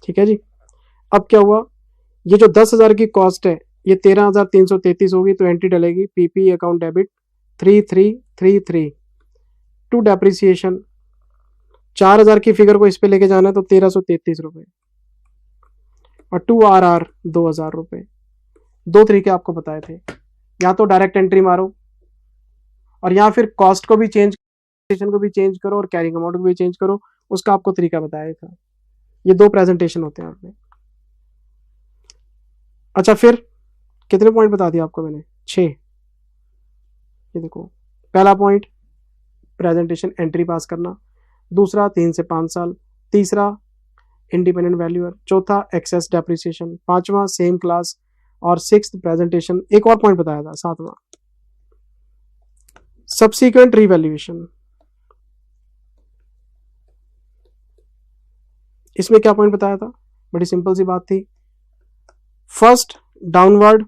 A: ठीक है जी। अब क्या हुआ, ये जो 10,000 की कॉस्ट है ये 13,333 होगी, तो एंट्री डलेगी PP account debit 3333 to depreciation. 4,000 की फिगर को इस पे लेके जाना है तो 1,333 रुपए, और टू आरआर 2,000 रुपए। दो तरीके आपको बताए थे, या तो डायरेक्ट एंट्री मारो और या फिर कॉस्ट को भी चेंज को भी चेंज करो और कैरिंग अमाउंट को भी चेंज करो। उसका आपको तरीका बताया था। ये दो प्रेजेंटेशन होते हैं आपने। अच्छा, फिर कितने पॉइंट बता दिया आपको मैंने? 6। ये देखो, पहला पॉइंट प्रेजेंटेशन एंट्री पास करना, दूसरा 3 से 5 साल, तीसरा इंडिपेंडेंट वैल्यूअर, चौथा एक्सेस डेप्रिसिएशन, पांचवा सेम क्लास, और सिक्स्थ प्रेजेंटेशन। एक और पॉइंट बताया था, सातवां सब्सीक्वेंट रीवैल्यूएशन। इसमें क्या पॉइंट बताया था, बड़ी सिंपल सी बात थी। फर्स्ट डाउनवर्ड,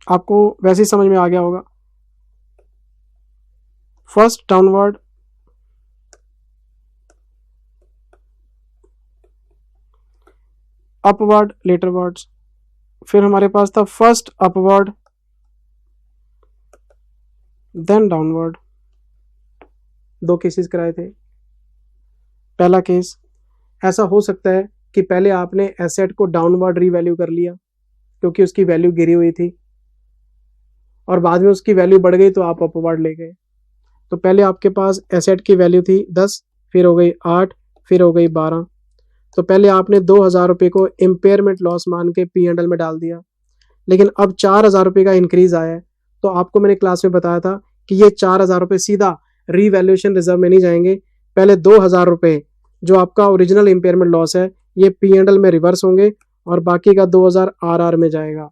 A: आपको वैसे ही समझ में आ गया होगा। First downward, upward, laterwards. फिर हमारे पास था फर्स्ट अपवर्ड देन डाउनवर्ड। दो केसेस कराए थे। पहला केस, ऐसा हो सकता है कि पहले आपने एसेट को डाउनवर्ड रीवैल्यू कर लिया क्योंकि उसकी वैल्यू गिरी हुई थी, और बाद में उसकी वैल्यू बढ़ गई तो आप अपवर्ड ले गए। तो पहले आपके पास एसेट की वैल्यू थी 10, फिर हो गई 8, फिर हो गई 12। तो पहले आपने 2,000 रुपये को इम्पेयरमेंट लॉस मान के P&L में डाल दिया, लेकिन अब 4,000 रुपये का इंक्रीज आया है। तो आपको मैंने क्लास में बताया था कि ये 4,000 रुपये सीधा रीवैल्यूएशन रिजर्व में नहीं जाएंगे। पहले 2,000 रुपये जो आपका ओरिजिनल इम्पेयरमेंट लॉस है ये P&L में रिवर्स होंगे और बाकी का 2,000 RR में जाएगा।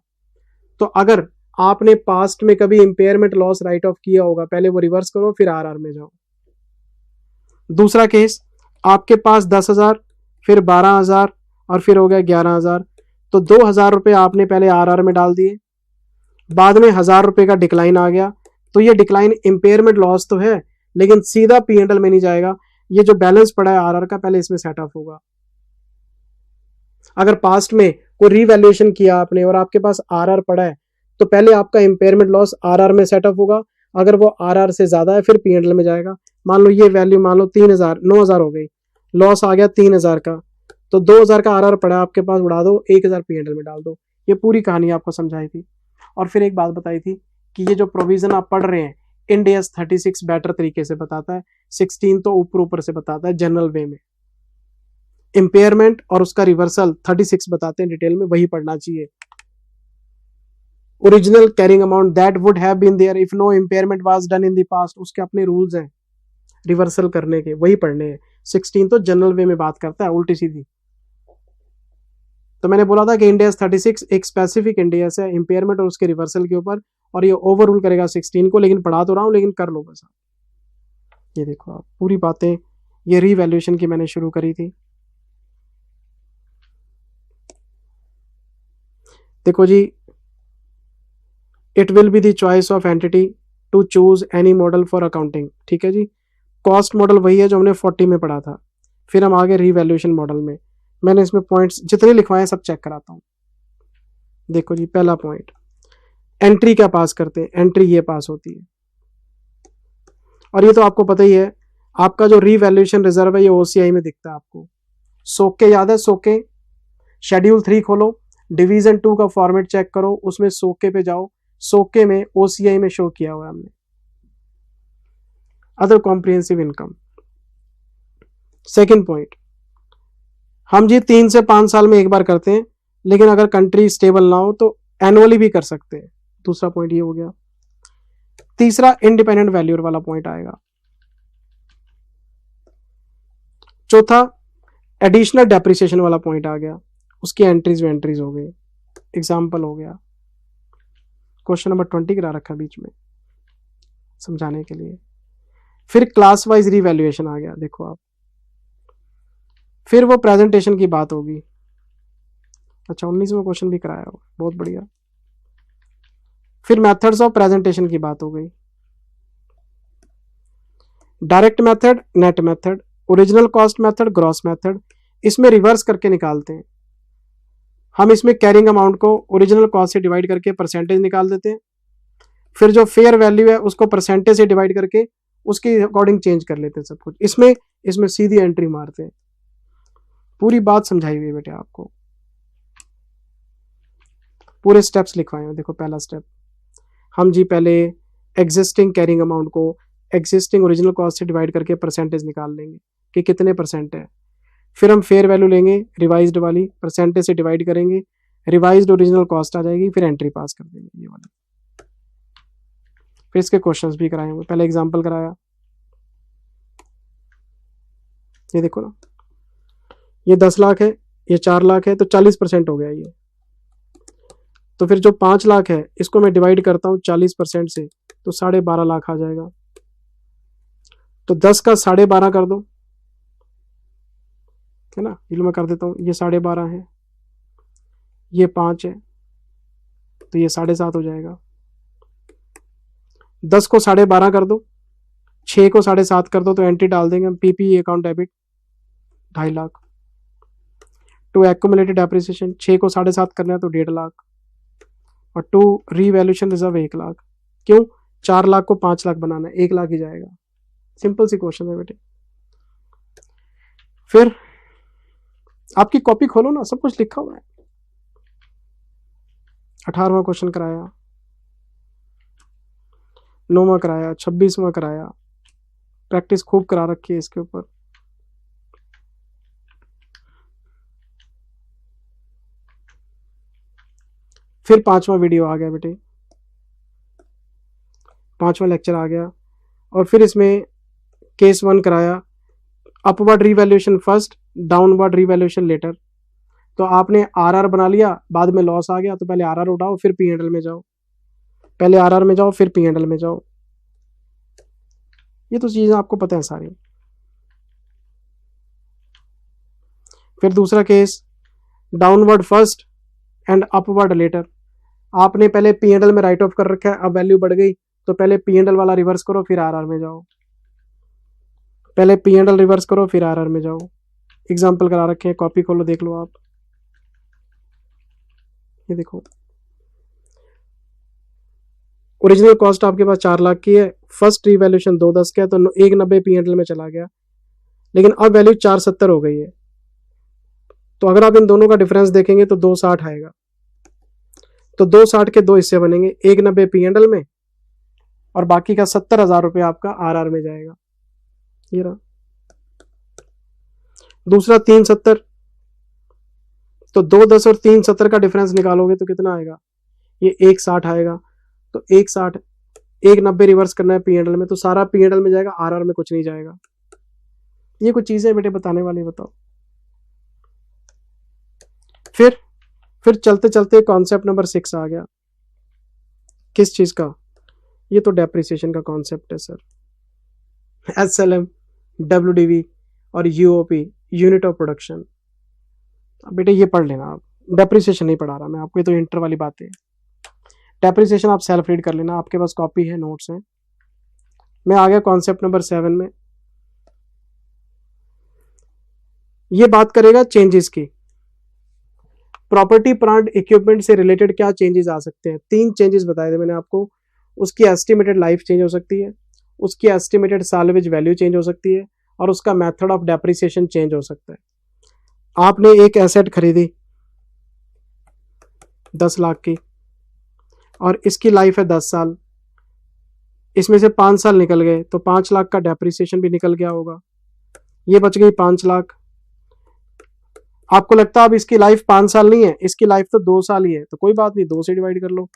A: तो अगर आपने पास्ट में कभी इम्पेयरमेंट लॉस राइट ऑफ किया होगा, पहले वो रिवर्स करो फिर RR में जाओ। दूसरा केस, आपके पास 10,000, फिर 12,000 और फिर हो गया 11,000। तो 2,000 रुपये आपने पहले RR में डाल दिए, बाद में 1,000 रुपये का डिक्लाइन आ गया। तो ये डिक्लाइन इम्पेयरमेंट लॉस तो है लेकिन सीधा P&L में नहीं जाएगा। ये जो बैलेंस पड़ा है RR का पहले इसमें सेट ऑफ होगा। अगर पास्ट में कोई रीवैल्यूएशन किया आपने और आपके पास RR पड़ा है तो पहले आपका इम्पेयरमेंट लॉस RR में सेट ऑफ होगा। अगर वो RR से ज्यादा है फिर P&L में जाएगा। मान लो ये वैल्यू मान लो 3,000, 9,000 हो गई, लॉस आ गया 3,000 का, तो 2,000 का RR पड़ा आपके पास, उड़ा दो, 1,000 P&L में डाल दो। ये पूरी कहानी आपको समझाई थी। और फिर एक बात बताई थी कि ये जो प्रोविजन आप पढ़ रहे हैं इंडियस 36 बेटर तरीके से बताता है, 16 तो ऊपर ऊपर से बताता है जनरल वे में। इम्पेयरमेंट और उसका रिवर्सल 36 बताते हैं डिटेल में, वही पढ़ना चाहिए। Original carrying amount that would have been there if no impairment was done in the past, उसके अपने रूल्स हैं रिवर्सल करने के, वही पढ़ने हैं। 16 तो जनरल वे में बात करता है उल्टी सीधी। तो मैंने बोला था कि इंडियस 36 एक स्पेसिफिक इंडियस है इम्पेयरमेंट और उसके रिवर्सल के ऊपर, और ये ओवररूल करेगा 16 को, लेकिन पढ़ा तो रहा हूं, लेकिन कर लो बस आप। ये देखो आप पूरी बातें, ये रीवैल्यूएशन की मैंने शुरू करी थी। देखो जी, it will be the choice of entity to choose any model for accounting. ठीक है जी, कॉस्ट मॉडल वही है जो हमने 40 में पढ़ा था। फिर हम आगे रीवैल्यूएशन मॉडल में, मैंने इसमें पॉइंट्स जितने लिखवाए सब चेक कराता हूं। देखो जी, पहला पॉइंट, एंट्री क्या पास करते हैं, एंट्री ये पास होती है, और ये तो आपको पता ही है, आपका जो रीवैल्यूएशन रिजर्व है ये ओसीआई में दिखता है आपको। सोके याद है, सोके शेड्यूल 3 खोलो, डिवीजन 2 का फॉर्मेट चेक करो, उसमें सोके पे जाओ, सोके में ओसीआई में शो किया हुआ है हमने। Other comprehensive income. Second point, हम जी 3 से 5 साल में एक बार करते हैं, लेकिन अगर कंट्री स्टेबल ना हो तो एनुअली भी कर सकते हैं। दूसरा पॉइंट ये हो गया। तीसरा इंडिपेंडेंट वैल्यूर वाला पॉइंट आएगा। चौथा एडिशनल डेप्रिसिएशन वाला पॉइंट आ गया, उसकी एंट्रीज वेंट्रीज हो गई। एग्जाम्पल हो गया, क्वेश्चन नंबर 20 करा रखा बीच में समझाने के लिए। फिर क्लास वाइज रिवैल्यूएशन आ गया, देखो आप। फिर वो प्रेजेंटेशन की बात होगी। अच्छा, 19वां क्वेश्चन भी कराया होगा, बहुत बढ़िया। फिर मेथड्स ऑफ प्रेजेंटेशन की बात हो गई, direct method, net method, original cost method, gross method. इसमें रिवर्स करके निकालते हैं हम। इसमें कैरिंग अमाउंट को ओरिजिनल कॉस्ट से डिवाइड करके परसेंटेज निकाल देते हैं, फिर जो फेयर वैल्यू है उसको परसेंटेज से डिवाइड करके उसके अकॉर्डिंग चेंज कर लेते हैं सब कुछ। इसमें सीधी एंट्री मारते हैं। पूरी बात समझाई हुई है बेटे आपको, पूरे स्टेप्स लिखवाए हैं। देखो पहला स्टेप, हम जी पहले एग्जिस्टिंग कैरिंग अमाउंट को एग्जिस्टिंग ओरिजिनल कॉस्ट से डिवाइड करके परसेंटेज निकाल लेंगे कि कितने परसेंट है। फिर हम फेयर वैल्यू लेंगे रिवाइज्ड वाली, परसेंटेज से डिवाइड करेंगे, रिवाइज्ड ओरिजिनल कॉस्ट आ जाएगी, फिर एंट्री पास कर देंगे ये वाला। फिर इसके क्वेश्चंस भी कराए होंगे, पहले एग्जांपल कराया। ये देखो ना, ये 10 लाख है, ये 4 लाख है, तो 40% हो गया ये। तो फिर जो 5 लाख है इसको मैं डिवाइड करता हूँ 40% से, तो 12.5 लाख आ जाएगा। तो 10 का 12.5 कर दो, है ना, ये मैं कर देता हूँ। ये 12.5 है, ये 5 है, तो ये 7.5 हो जाएगा। 10 को 12.5 कर दो, 6 को 7.5 कर दो, तो एंट्री डाल देंगे हम, PP account debit 2.5 lakh. To accumulated depreciation 6 को 7.5 करना है तो 1.5 लाख, और टू रीवैल्यूएशन रिजर्व 1 लाख। क्यों, 4 लाख को 5 लाख बनाना है, 1 लाख ही जाएगा। सिंपल सी क्वेश्चन है बेटे। फिर आपकी कॉपी खोलो ना, सब कुछ लिखा हुआ है। 18वां क्वेश्चन कराया, 9वां कराया, 26वां कराया, प्रैक्टिस खूब करा रखी है इसके ऊपर। फिर 5वां वीडियो आ गया बेटे, 5वां लेक्चर आ गया, और फिर इसमें केस 1 कराया, upward revaluation first, downward revaluation later. तो आपने आरआर बना लिया, बाद में लॉस आ गया तो पहले आरआर उठाओ, फिर पीएनएल में जाओ, पहले आरआर में जाओ फिर पीएनएल में जाओ। ये तो चीजें आपको पता है सारी। फिर दूसरा case, downward first and upward later. आपने पहले पीएनएल में राइट ऑफ कर रखा है, अब वैल्यू बढ़ गई तो पहले पीएनएल वाला रिवर्स करो, फिर आरआर में जाओ। पहले पीएनएल रिवर्स करो, फिर आरआर में जाओ। एग्जाम्पल करा रखे हैं, कॉपी खोलो देख लो आप। ये देखो, ओरिजिनल कॉस्ट आपके पास 4 लाख की है, फर्स्ट रिवैल्यूएशन 2.10 का है, तो 1.90 पीएनएल में चला गया, लेकिन अब वैल्यू 4.70 हो गई है। तो अगर आप इन दोनों का डिफरेंस देखेंगे तो 2.60 आएगा। तो 2.60 के 2 हिस्से बनेंगे, 1.90 पीएनएल में और बाकी का 70,000 रुपये आपका आरआर में जाएगा। ये रहा। दूसरा 370, तो 210 और 370 का डिफरेंस निकालोगे तो कितना आएगा, ये 160 आएगा। तो 160, 190 रिवर्स करना है पीएनएल में, तो सारा पीएनएल में जाएगा, आरआर में कुछ नहीं जाएगा। ये कुछ चीजें बेटे बताने वाली, बताओ। फिर चलते चलते कॉन्सेप्ट नंबर 6 आ गया। किस चीज का, ये तो डेप्रिसिएशन का कॉन्सेप्ट है सर। एसएलएम, डब्ल्यूडीवी और यूओपी, यूनिट ऑफ प्रोडक्शन। बेटे ये पढ़ लेना आप, डेप्रिसिएशन नहीं पढ़ा रहा मैं आपको, ये तो इंटर वाली बातें है। डेप्रिसिएशन आप सेल्फ रीड कर लेना, आपके पास कॉपी है, नोट्स हैं। मैं आ गया कॉन्सेप्ट नंबर 7 में। ये बात करेगा चेंजेस की। प्रॉपर्टी प्लांट इक्विपमेंट से रिलेटेड क्या चेंजेस आ सकते हैं। 3 चेंजेस बताए थे मैंने आपको। उसकी एस्टिमेटेड लाइफ चेंज हो सकती है, उसकी एस्टिमेटेड साल्वेज वैल्यू चेंज हो सकती है, और उसका मेथड ऑफ डेप्रिसिएशन चेंज हो सकता है। आपने एक एसेट खरीदी 10 लाख की, और इसकी लाइफ है 10 साल, इसमें से 5 साल निकल गए, तो 5 लाख का डेप्रिसिएशन भी निकल गया होगा। ये बच गई 5 लाख। आपको लगता है अब इसकी लाइफ 5 साल नहीं है, इसकी लाइफ तो 2 साल ही है, तो कोई बात नहीं, 2 से डिवाइड कर लो,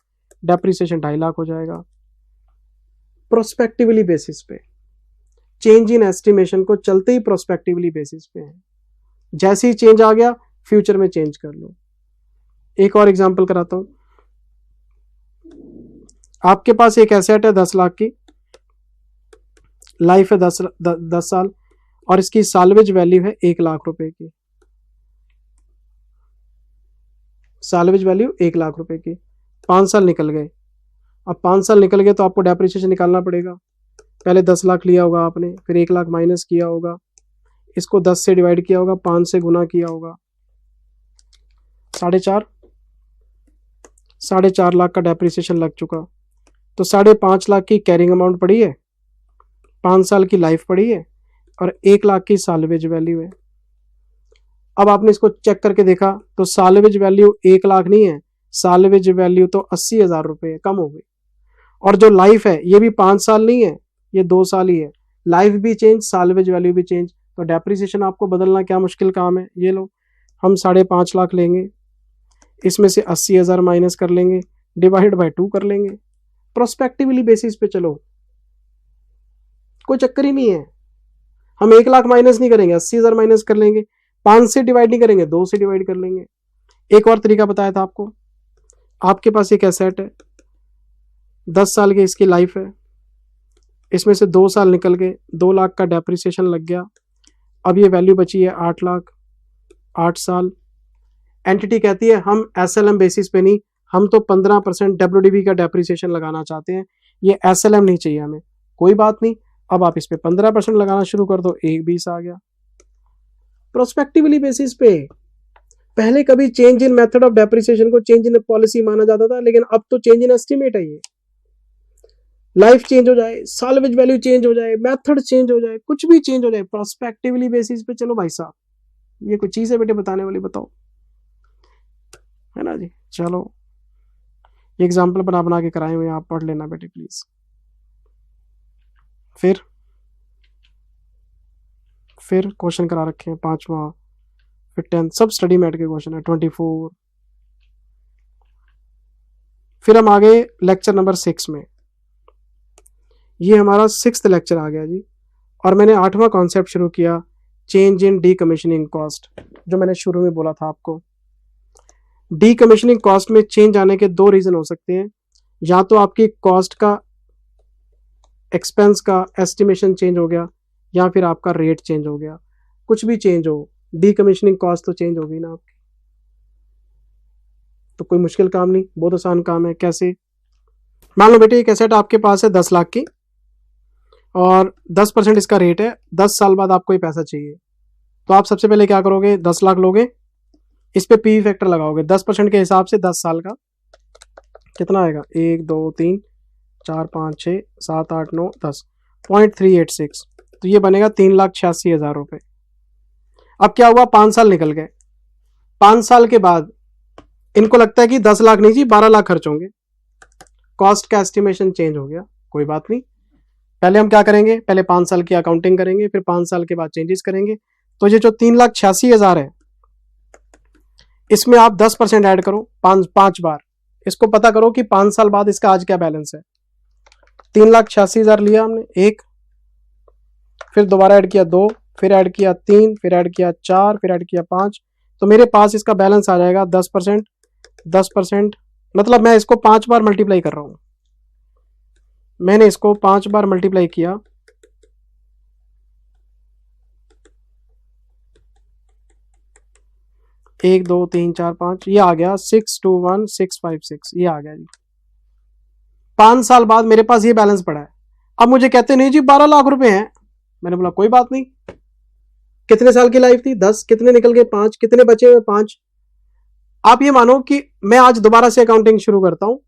A: डेप्रिसिएशन 2.5 लाख हो जाएगा। प्रोस्पेक्टिवली बेसिस पे चेंज इन एस्टिमेशन को चलते ही प्रोस्पेक्टिवली बेसिस पे है। जैसे ही चेंज आ गया फ्यूचर में चेंज कर लो। एक और एग्जांपल कराता हूं। आपके पास एक एसेट है 10 लाख की, लाइफ है 10 साल, और इसकी साल्वेज वैल्यू है 1 लाख रुपए की। साल्वेज वैल्यू 1 लाख रुपए की। 5 साल निकल गए। अब 5 साल निकल गए तो आपको डेप्रिसिएशन निकालना पड़ेगा। पहले 10 लाख लिया होगा आपने, फिर 1 लाख माइनस किया होगा, इसको 10 से डिवाइड किया होगा, 5 से गुना किया होगा, 4.5 लाख का डेप्रिसिएशन लग चुका। तो 5.5 लाख की कैरिंग अमाउंट पड़ी है, 5 साल की लाइफ पड़ी है, और 1 लाख की साल्वेज वैल्यू है। अब आपने इसको चेक करके देखा तो साल्वेज वैल्यू 1 लाख नहीं है, साल्वेज वैल्यू तो 80,000 रुपए है, कम हो गई। और जो लाइफ है ये भी 5 साल नहीं है, ये 2 साल ही है। लाइफ भी चेंज, साल्वेज वैल्यू भी चेंज, तो डेप्रिसिएशन आपको बदलना क्या मुश्किल काम है। ये लो, हम 5.5 लाख लेंगे, इसमें से 80,000 माइनस कर लेंगे, डिवाइड बाय 2 कर लेंगे। प्रोस्पेक्टिवली बेसिस पे चलो, कोई चक्कर ही नहीं है। हम 1 लाख माइनस नहीं करेंगे, 80,000 माइनस कर लेंगे, 5 से डिवाइड नहीं करेंगे, 2 से डिवाइड कर लेंगे। एक और तरीका बताया था आपको। आपके पास एक एसेट है 10 साल की, इसकी लाइफ है, इसमें से 2 साल निकल गए, 2 लाख का डेप्रिसिएशन लग गया। अब ये वैल्यू बची है 8 लाख, 8 साल। एंटिटी कहती है हम एसएलएम बेसिस पे नहीं, हम तो 15% डब्ल्यूडीवी का डेप्रिसिएशन लगाना चाहते हैं, ये एसएलएम नहीं चाहिए हमें। कोई बात नहीं, अब आप इस पे 15% लगाना शुरू कर दो, 1.20 आ गया। प्रोस्पेक्टिवली बेसिस पे। पहले कभी change in method of depreciation को चेंज इन पॉलिसी माना जाता था, लेकिन अब तो चेंज इन एस्टिमेट है। ये लाइफ चेंज हो जाए, साल्वेज वैल्यू चेंज हो जाए, मेथड चेंज हो जाए, कुछ भी चेंज हो जाए, प्रोस्पेक्टिवली बेसिस पे चलो भाई साहब, ये कोई चीज है बेटे बताने वाली, बताओ, है ना जी। चलो एग्जाम्पल बना बना के कराए हुए, आप पढ़ लेना बेटे प्लीज। फिर क्वेश्चन करा रखे हैं 5वां, फिर 10, सब स्टडी मैट के क्वेश्चन है 24। फिर हम आ गए लेक्चर नंबर 6 में। ये हमारा 6th लेक्चर आ गया जी, और मैंने 8वां कॉन्सेप्ट शुरू किया, चेंज इन डीकमीशनिंग कॉस्ट। जो मैंने शुरू में बोला था आपको, डीकमीशनिंग कॉस्ट में चेंज आने के 2 रीजन हो सकते हैं। या तो आपकी कॉस्ट का, एक्सपेंस का एस्टिमेशन चेंज हो गया, या फिर आपका रेट चेंज हो गया। कुछ भी चेंज हो, डीकमीशनिंग कॉस्ट तो चेंज होगी ना आपकी। तो कोई मुश्किल काम नहीं, बहुत आसान काम है। कैसे, मान लो बेटे एक एसेट आपके पास है 10 लाख की, और 10% इसका रेट है, 10 साल बाद आपको ये पैसा चाहिए। तो आप सबसे पहले क्या करोगे, 10 लाख लोगे, इस पे पीवी फैक्टर लगाओगे 10% के हिसाब से। 10 साल का कितना आएगा, 1 2 3 4 5 6 7 8 9 10, 0.386, तो ये बनेगा 3,86,000 रुपए। अब क्या हुआ, 5 साल निकल गए, 5 साल के बाद इनको लगता है कि 10 लाख नहीं जी 12 लाख खर्च होंगे, कॉस्ट का एस्टिमेशन चेंज हो गया, कोई बात नहीं। पहले हम क्या करेंगे, पहले 5 साल की अकाउंटिंग करेंगे, फिर 5 साल के बाद चेंजेस करेंगे। तो ये जो 3,86,000 है, इसमें आप 10% ऐड करो 5 बार। इसको पता करो कि 5 साल बाद इसका आज क्या बैलेंस है। 3,86,000 लिया हमने, एक, फिर दोबारा ऐड किया 2, फिर ऐड किया 3, फिर ऐड किया 4, फिर ऐड किया 5। तो मेरे पास इसका बैलेंस आ जाएगा 10%। 10% मतलब मैं इसको 5 बार मल्टीप्लाई कर रहा हूं। मैंने इसको 5 बार मल्टीप्लाई किया, 1 2 3 4 5, ये आ गया 621656, ये आ गया जी। 5 साल बाद मेरे पास ये बैलेंस पड़ा है। अब मुझे कहते नहीं जी 12 लाख रुपए हैं। मैंने बोला कोई बात नहीं, कितने साल की लाइफ थी, 10, कितने निकल गए 5, कितने बचे हुए 5। आप ये मानो कि मैं आज दोबारा से अकाउंटिंग शुरू करता हूं,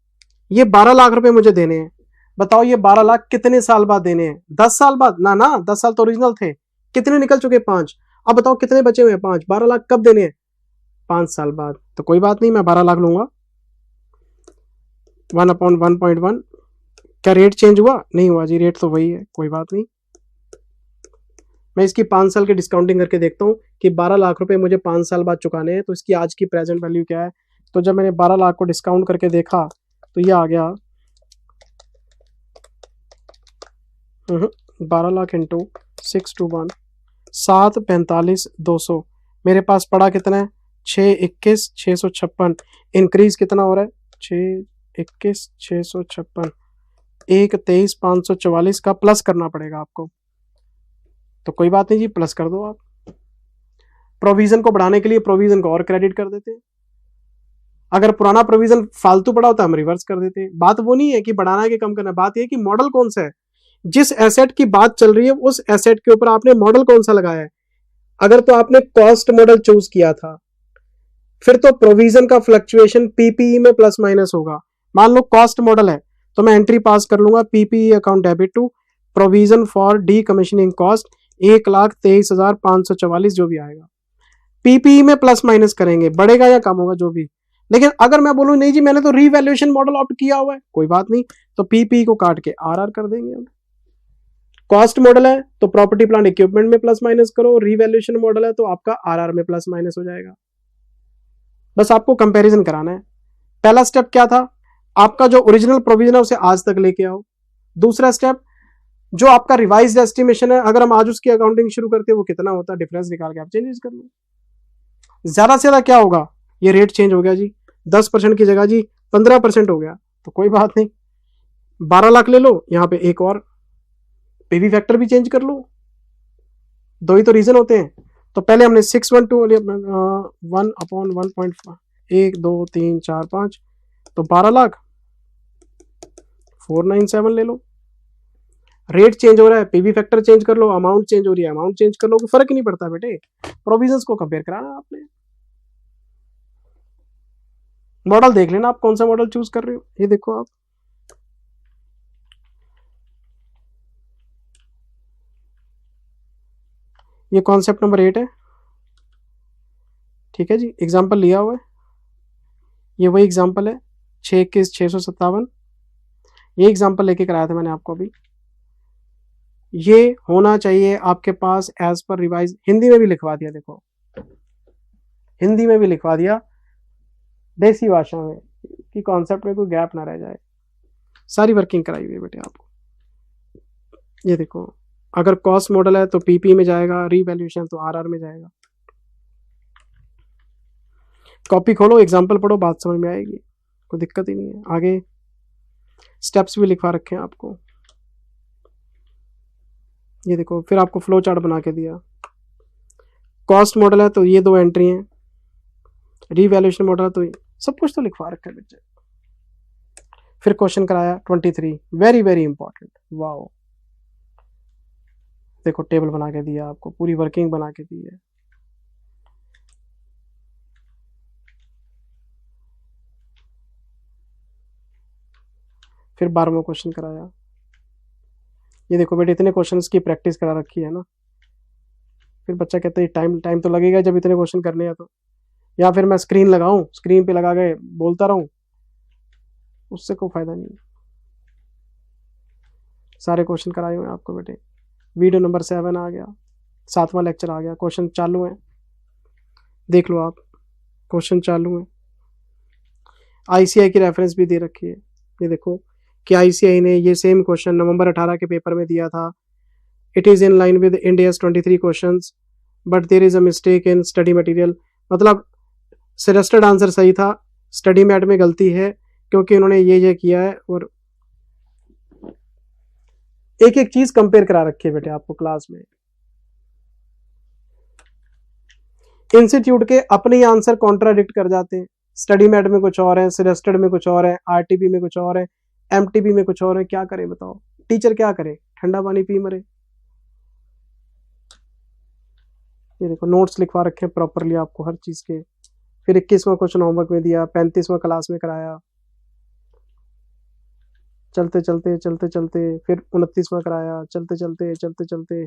A: ये 12 लाख रुपए मुझे देने हैं। बताओ ये 12 लाख कितने साल बाद देने हैं? 10 साल बाद ना, 10 साल तो ओरिजिनल थे, कितने निकल चुके 5। अब बताओ कितने बचे हुए 5, 12 लाख कब देने हैं? 5 साल बाद। तो कोई बात नहीं, मैं 12 लाख लूंगा। 1/1.1। क्या रेट चेंज हुआ? नहीं हुआ जी, रेट तो वही है, कोई बात नहीं। मैं इसकी 5 साल की डिस्काउंटिंग करके देखता हूँ कि 12 लाख रुपए मुझे 5 साल बाद चुकाने हैं, तो इसकी आज की प्रेजेंट वैल्यू क्या है। तो जब मैंने 12 लाख को डिस्काउंट करके देखा तो ये आ गया 12 लाख इंटू 621, 745,200। मेरे पास पड़ा कितना है? 621,656। इंक्रीज कितना हो रहा है? 621,656, 123,544 का प्लस करना पड़ेगा आपको। तो कोई बात नहीं जी, प्लस कर दो आप। प्रोविजन को बढ़ाने के लिए प्रोविजन को और क्रेडिट कर देते हैं। अगर पुराना प्रोविजन फालतू पड़ा होता है हम रिवर्स कर देते हैं। बात वो नहीं है कि बढ़ाना है कि कम करना है, बात यह कि मॉडल कौन सा है। जिस एसेट की बात चल रही है उस एसेट के ऊपर आपने मॉडल कौन सा लगाया है। अगर तो आपने कॉस्ट मॉडल चूज किया था, फिर तो प्रोविजन का फ्लक्चुएशन पीपीई में प्लस माइनस होगा। मान लो कॉस्ट मॉडल है तो मैं एंट्री पास कर लूंगा PPE account debit to provision for decommissioning cost 1,23,544 जो भी आएगा। पीपीई में प्लस माइनस करेंगे, बढ़ेगा या कम होगा जो भी। लेकिन अगर मैं बोलूं नहीं जी मैंने तो रीवैल्यूएशन मॉडल ऑप्ट किया हुआ है, कोई बात नहीं, तो पीपीई को काट के आरआर कर देंगे हम। कॉस्ट मॉडल है तो प्रॉपर्टी प्लांट इक्विपमेंट में प्लस माइनस करो, रीवैल्यूएशन मॉडल है तो आपका आरआर में प्लस माइनस हो जाएगा। बस आपको कंपैरिजन कराना है। पहला स्टेप क्या था, आपका जो ओरिजिनल प्रोविजन है उसे आज तक लेके आओ। दूसरा स्टेप, जो आपका रिवाइज्ड एस्टिमेशन है, अगर हम आज उसकी अकाउंटिंग शुरू करते हैं वो कितना होता है, डिफरेंस निकाल के आप चेंजेस कर लो। ज्यादा से ज्यादा क्या होगा, ये रेट चेंज हो गया जी, 10% की जगह जी 15% हो गया, तो कोई बात नहीं, 12 लाख ले लो, यहां पे एक और पीवी फैक्टर भी चेंज कर लो। दो ही तो रीजन होते हैं। तो पहले हमने 612 1/1.5, 1 2 3 4 5, तो 12 लाख 497 ले लो। रेट चेंज हो रहा है, पीवी फैक्टर चेंज कर लो, अमाउंट चेंज हो रही है, अमाउंट चेंज कर लो, फर्क ही नहीं पड़ता बेटे। प्रोविजंस को कंपेयर कराना आपने। मॉडल देख लेना आप कौन सा मॉडल चूज कर रहे हो। ये देखो आप, ये कॉन्सेप्ट नंबर 8 है, ठीक है जी, एग्जाम्पल लिया हुआ है। ये वही एग्जाम्पल है 621,657, ये एग्जाम्पल लेके कराया था मैंने आपको अभी। ये होना चाहिए आपके पास एज पर रिवाइज, हिंदी में भी लिखवा दिया, देखो हिंदी में भी लिखवा दिया, देसी भाषा में, कि कॉन्सेप्ट में कोई गैप ना रह जाए। सारी वर्किंग कराई हुई है बेटे आपको। ये देखो, अगर कॉस्ट मॉडल है तो पीपी में जाएगा, रीवैल्यूएशन तो आरआर में जाएगा। कॉपी खोलो, एग्जाम्पल पढ़ो, बात समझ में आएगी, कोई दिक्कत ही नहीं है। आगे स्टेप्स भी लिखवा रखे हैं आपको। ये देखो, फिर आपको फ्लो चार्ट बना के दिया। कॉस्ट मॉडल है तो ये 2 एंट्री हैं, रीवैल्यूएशन मॉडल है तो सब कुछ तो लिखवा रखा है बच्चे। फिर क्वेश्चन कराया 23, वेरी वेरी इंपॉर्टेंट, वाओ। देखो टेबल बना के दिया आपको, पूरी वर्किंग बना के दी है। फिर 12वां क्वेश्चन कराया। ये देखो बेटे, इतने क्वेश्चंस की प्रैक्टिस करा रखी है ना, फिर बच्चा कहता है टाइम तो लगेगा जब इतने क्वेश्चन करने हैं तो, या फिर मैं स्क्रीन लगाऊं, स्क्रीन पे लगा के बोलता रहूं, उससे कोई फायदा नहीं। सारे क्वेश्चन कराए हुए हैं आपको बेटे। वीडियो नंबर 7 आ गया, 7वां लेक्चर आ गया, क्वेश्चन चालू है, देख लो आप, क्वेश्चन चालू है। आईसीआई की रेफरेंस भी दे रखी है, ये देखो कि आईसीआई ने ये सेम क्वेश्चन नवंबर 18 के पेपर में दिया था। It is in line with India's 23 questions but there is a mistake in study material. मतलब सजेस्टेड आंसर सही था, स्टडी मैट में गलती है क्योंकि उन्होंने ये किया है। और एक एक चीज कंपेयर करा रखी है बेटे आपको क्लास में। इंस्टीट्यूट के अपने ही आंसर कॉन्ट्राडिक्ट कर जाते हैं, स्टडी मैट में कुछ और है, सजेस्टेड में कुछ और है, आरटीपी में कुछ और है, एमटीपी में कुछ और है। क्या करे बताओ, टीचर क्या करे, ठंडा पानी पी मरे। ये देखो नोट्स लिखवा रखे हैं प्रॉपरली आपको हर चीज के। फिर 21वां क्वेश्चन होमवर्क में दिया, 35वां क्लास में कराया, चलते चलते चलते चलते फिर 29वां कराया, चलते चलते चलते चलते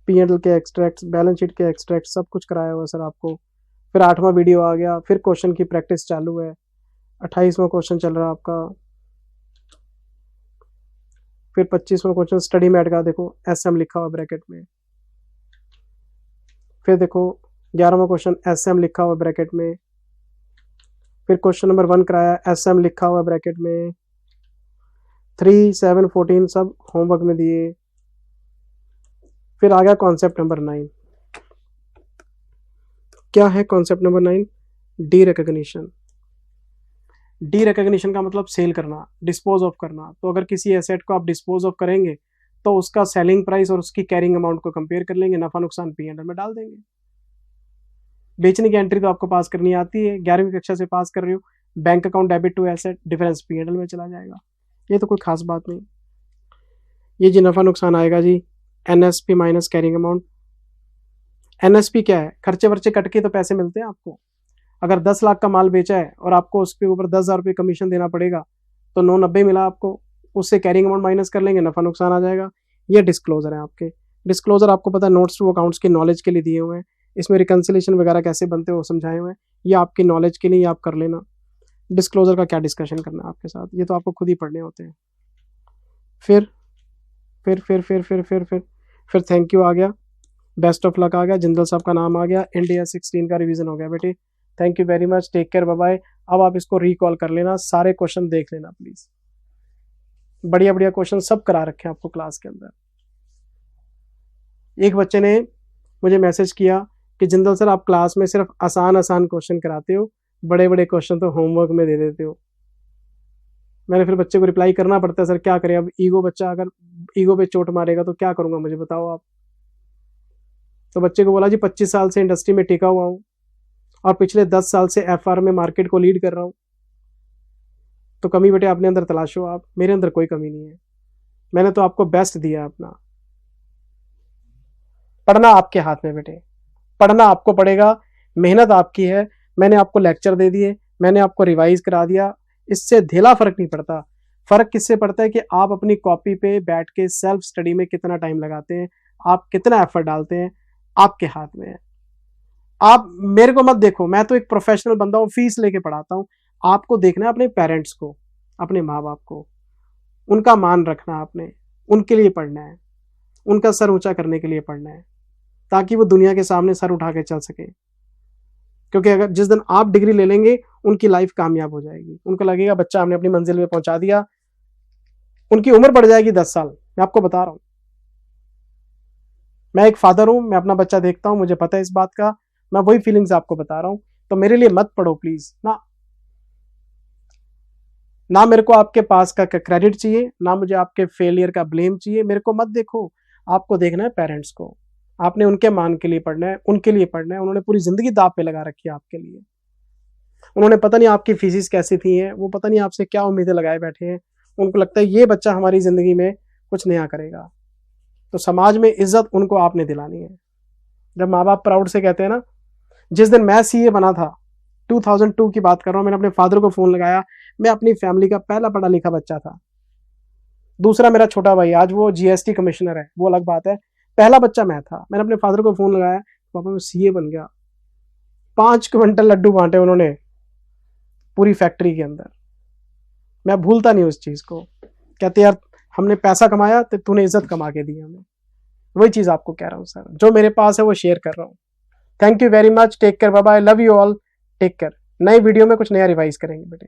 A: P&L के एक्सट्रैक्ट, बैलेंस शीट के एक्सट्रैक्ट, सब कुछ कराया हुआ सर आपको। फिर 8वां वीडियो आ गया, फिर क्वेश्चन की प्रैक्टिस चालू है, 28वां क्वेश्चन चल रहा है आपका। फिर 25वां क्वेश्चन स्टडी मैट का, देखो SM लिखा हुआ ब्रैकेट में। फिर देखो 11वां क्वेश्चन SM लिखा हुआ ब्रैकेट में। फिर क्वेश्चन नंबर 1 कराया, SM लिखा हुआ ब्रैकेट में। 3, 7, 14 सब होमवर्क में दिए। फिर आ गया कॉन्सेप्ट नंबर 9। क्या है concept number 9? D recognition. D recognition का मतलब सेल करना, डिस्पोज ऑफ करना। तो अगर किसी एसेट को आप डिस्पोज ऑफ करेंगे तो उसका सेलिंग प्राइस और उसकी कैरिंग अमाउंट को कंपेयर कर लेंगे, नफा नुकसान P&L में डाल देंगे। बेचने की एंट्री तो आपको पास करनी आती है, 11वीं कक्षा से पास कर रहे हो। Bank account debit to asset, difference P&L में चला जाएगा, ये तो कोई खास बात नहीं। ये जी नफा नुकसान आएगा जी, NSP minus carrying amount. NSP क्या है? खर्चे वर्चे कट के तो पैसे मिलते हैं आपको। अगर 10 लाख का माल बेचा है और आपको उसके ऊपर 10,000 रुपये कमीशन देना पड़ेगा तो 990 मिला आपको, उससे कैरिंग अमाउंट माइनस कर लेंगे, नफा नुकसान आ जाएगा। ये डिस्क्लोजर है आपके। डिस्क्लोजर आपको पता है नोट्स टू अकाउंट्स की नॉलेज के लिए दिए हुए हैं, इसमें रिकंसिलेशन वगैरह कैसे बनते हैं वो समझाए हुए हैं, ये आपकी नॉलेज के लिए, ये आप कर लेना। डिस्क्लोजर का क्या डिस्कशन करना है आपके साथ, ये तो आपको खुद ही पढ़ने होते हैं। फिर फिर फिर फिर फिर फिर फिर फिर थैंक यू आ गया, बेस्ट ऑफ लक आ गया, जिंदल साहब का नाम आ गया, इंडिया 16 का रिवीजन हो गया बेटे। Thank you very much, take care, bye bye. अब आप इसको रिकॉल कर लेना, सारे क्वेश्चन देख लेना प्लीज, बढ़िया बढ़िया क्वेश्चन सब करा रखे हैं आपको क्लास के अंदर। एक बच्चे ने मुझे मैसेज किया कि जिंदल सर आप क्लास में सिर्फ आसान आसान क्वेश्चन कराते हो, बड़े बड़े क्वेश्चन तो होमवर्क में दे देते हो। मैंने फिर बच्चे को रिप्लाई करना पड़ता है, सर क्या करें, अब ईगो, बच्चा अगर ईगो पे चोट मारेगा तो क्या करूंगा मुझे बताओ आप। तो बच्चे को बोला जी 25 साल से इंडस्ट्री में टिका हुआ हूं और पिछले 10 साल से FR में मार्केट को लीड कर रहा हूं, तो कमी बेटे अपने अंदर तलाशो आप, मेरे अंदर कोई कमी नहीं है, मैंने तो आपको बेस्ट दिया अपना। पढ़ना आपके हाथ में बेटे, पढ़ना आपको पड़ेगा, मेहनत आपकी है। मैंने आपको लेक्चर दे दिए, मैंने आपको रिवाइज करा दिया, इससे ढेला फर्क नहीं पड़ता। फर्क किससे पड़ता है कि आप अपनी कॉपी पे बैठ के सेल्फ स्टडी में कितना टाइम लगाते हैं, आप कितना एफर्ट डालते हैं, आपके हाथ में है। आप मेरे को मत देखो, मैं तो एक प्रोफेशनल बंदा हूँ, फीस लेके पढ़ाता हूँ। आपको देखना है अपने पेरेंट्स को, अपने माँ बाप को, उनका मान रखना आपने, उनके लिए पढ़ना है, उनका सर ऊंचा करने के लिए पढ़ना है, ताकि वो दुनिया के सामने सर उठा के चल सके। क्योंकि अगर जिस दिन आप डिग्री ले लेंगे उनकी लाइफ कामयाब हो जाएगी, उनको लगेगा बच्चा हमने अपनी मंजिल में पहुंचा दिया, उनकी उम्र बढ़ जाएगी 10 साल। मैं आपको बता रहा हूं, मैं एक फादर हूं, मैं अपना बच्चा देखता हूं, मुझे पता है इस बात का, मैं वही फीलिंग्स आपको बता रहा हूं। तो मेरे लिए मत पढ़ो प्लीज ना मेरे को आपके पास का क्रेडिट चाहिए, ना मुझे आपके फेलियर का ब्लेम चाहिए। मेरे को मत देखो, आपको देखना है पेरेंट्स को, आपने उनके मान के लिए पढ़ना है, उनके लिए पढ़ना है। उन्होंने पूरी जिंदगी दाव पे लगा रखी है आपके लिए, उन्होंने पता नहीं आपकी फीसिस कैसी थी हैं, वो पता नहीं आपसे क्या उम्मीदें लगाए बैठे हैं। उनको लगता है ये बच्चा हमारी जिंदगी में कुछ नया करेगा, तो समाज में इज्जत उनको आपने दिलानी है। जब माँ बाप प्राउड से कहते हैं ना, जिस दिन मैं CA बना था, 2002 की बात कर रहा हूँ, मैंने अपने फादर को फोन लगाया, मैं अपनी फैमिली का पहला पढ़ा लिखा बच्चा था, दूसरा मेरा छोटा भाई, आज वो GST कमिश्नर है, वो अलग बात है, पहला बच्चा मैं था। मैंने अपने फादर को फोन लगाया, पापा मैं CA बन गया। 5 क्विंटल लड्डू बांटे उन्होंने पूरी फैक्ट्री के अंदर, मैं भूलता नहीं उस चीज को। कहते यार हमने पैसा कमाया तो तूने इज्जत कमा के दी हमें। वही चीज आपको कह रहा हूँ सर, जो मेरे पास है वो शेयर कर रहा हूँ। Thank you very much, take care, bye bye, love you all, take care. नई वीडियो में कुछ नया रिवाइज करेंगे बेटे।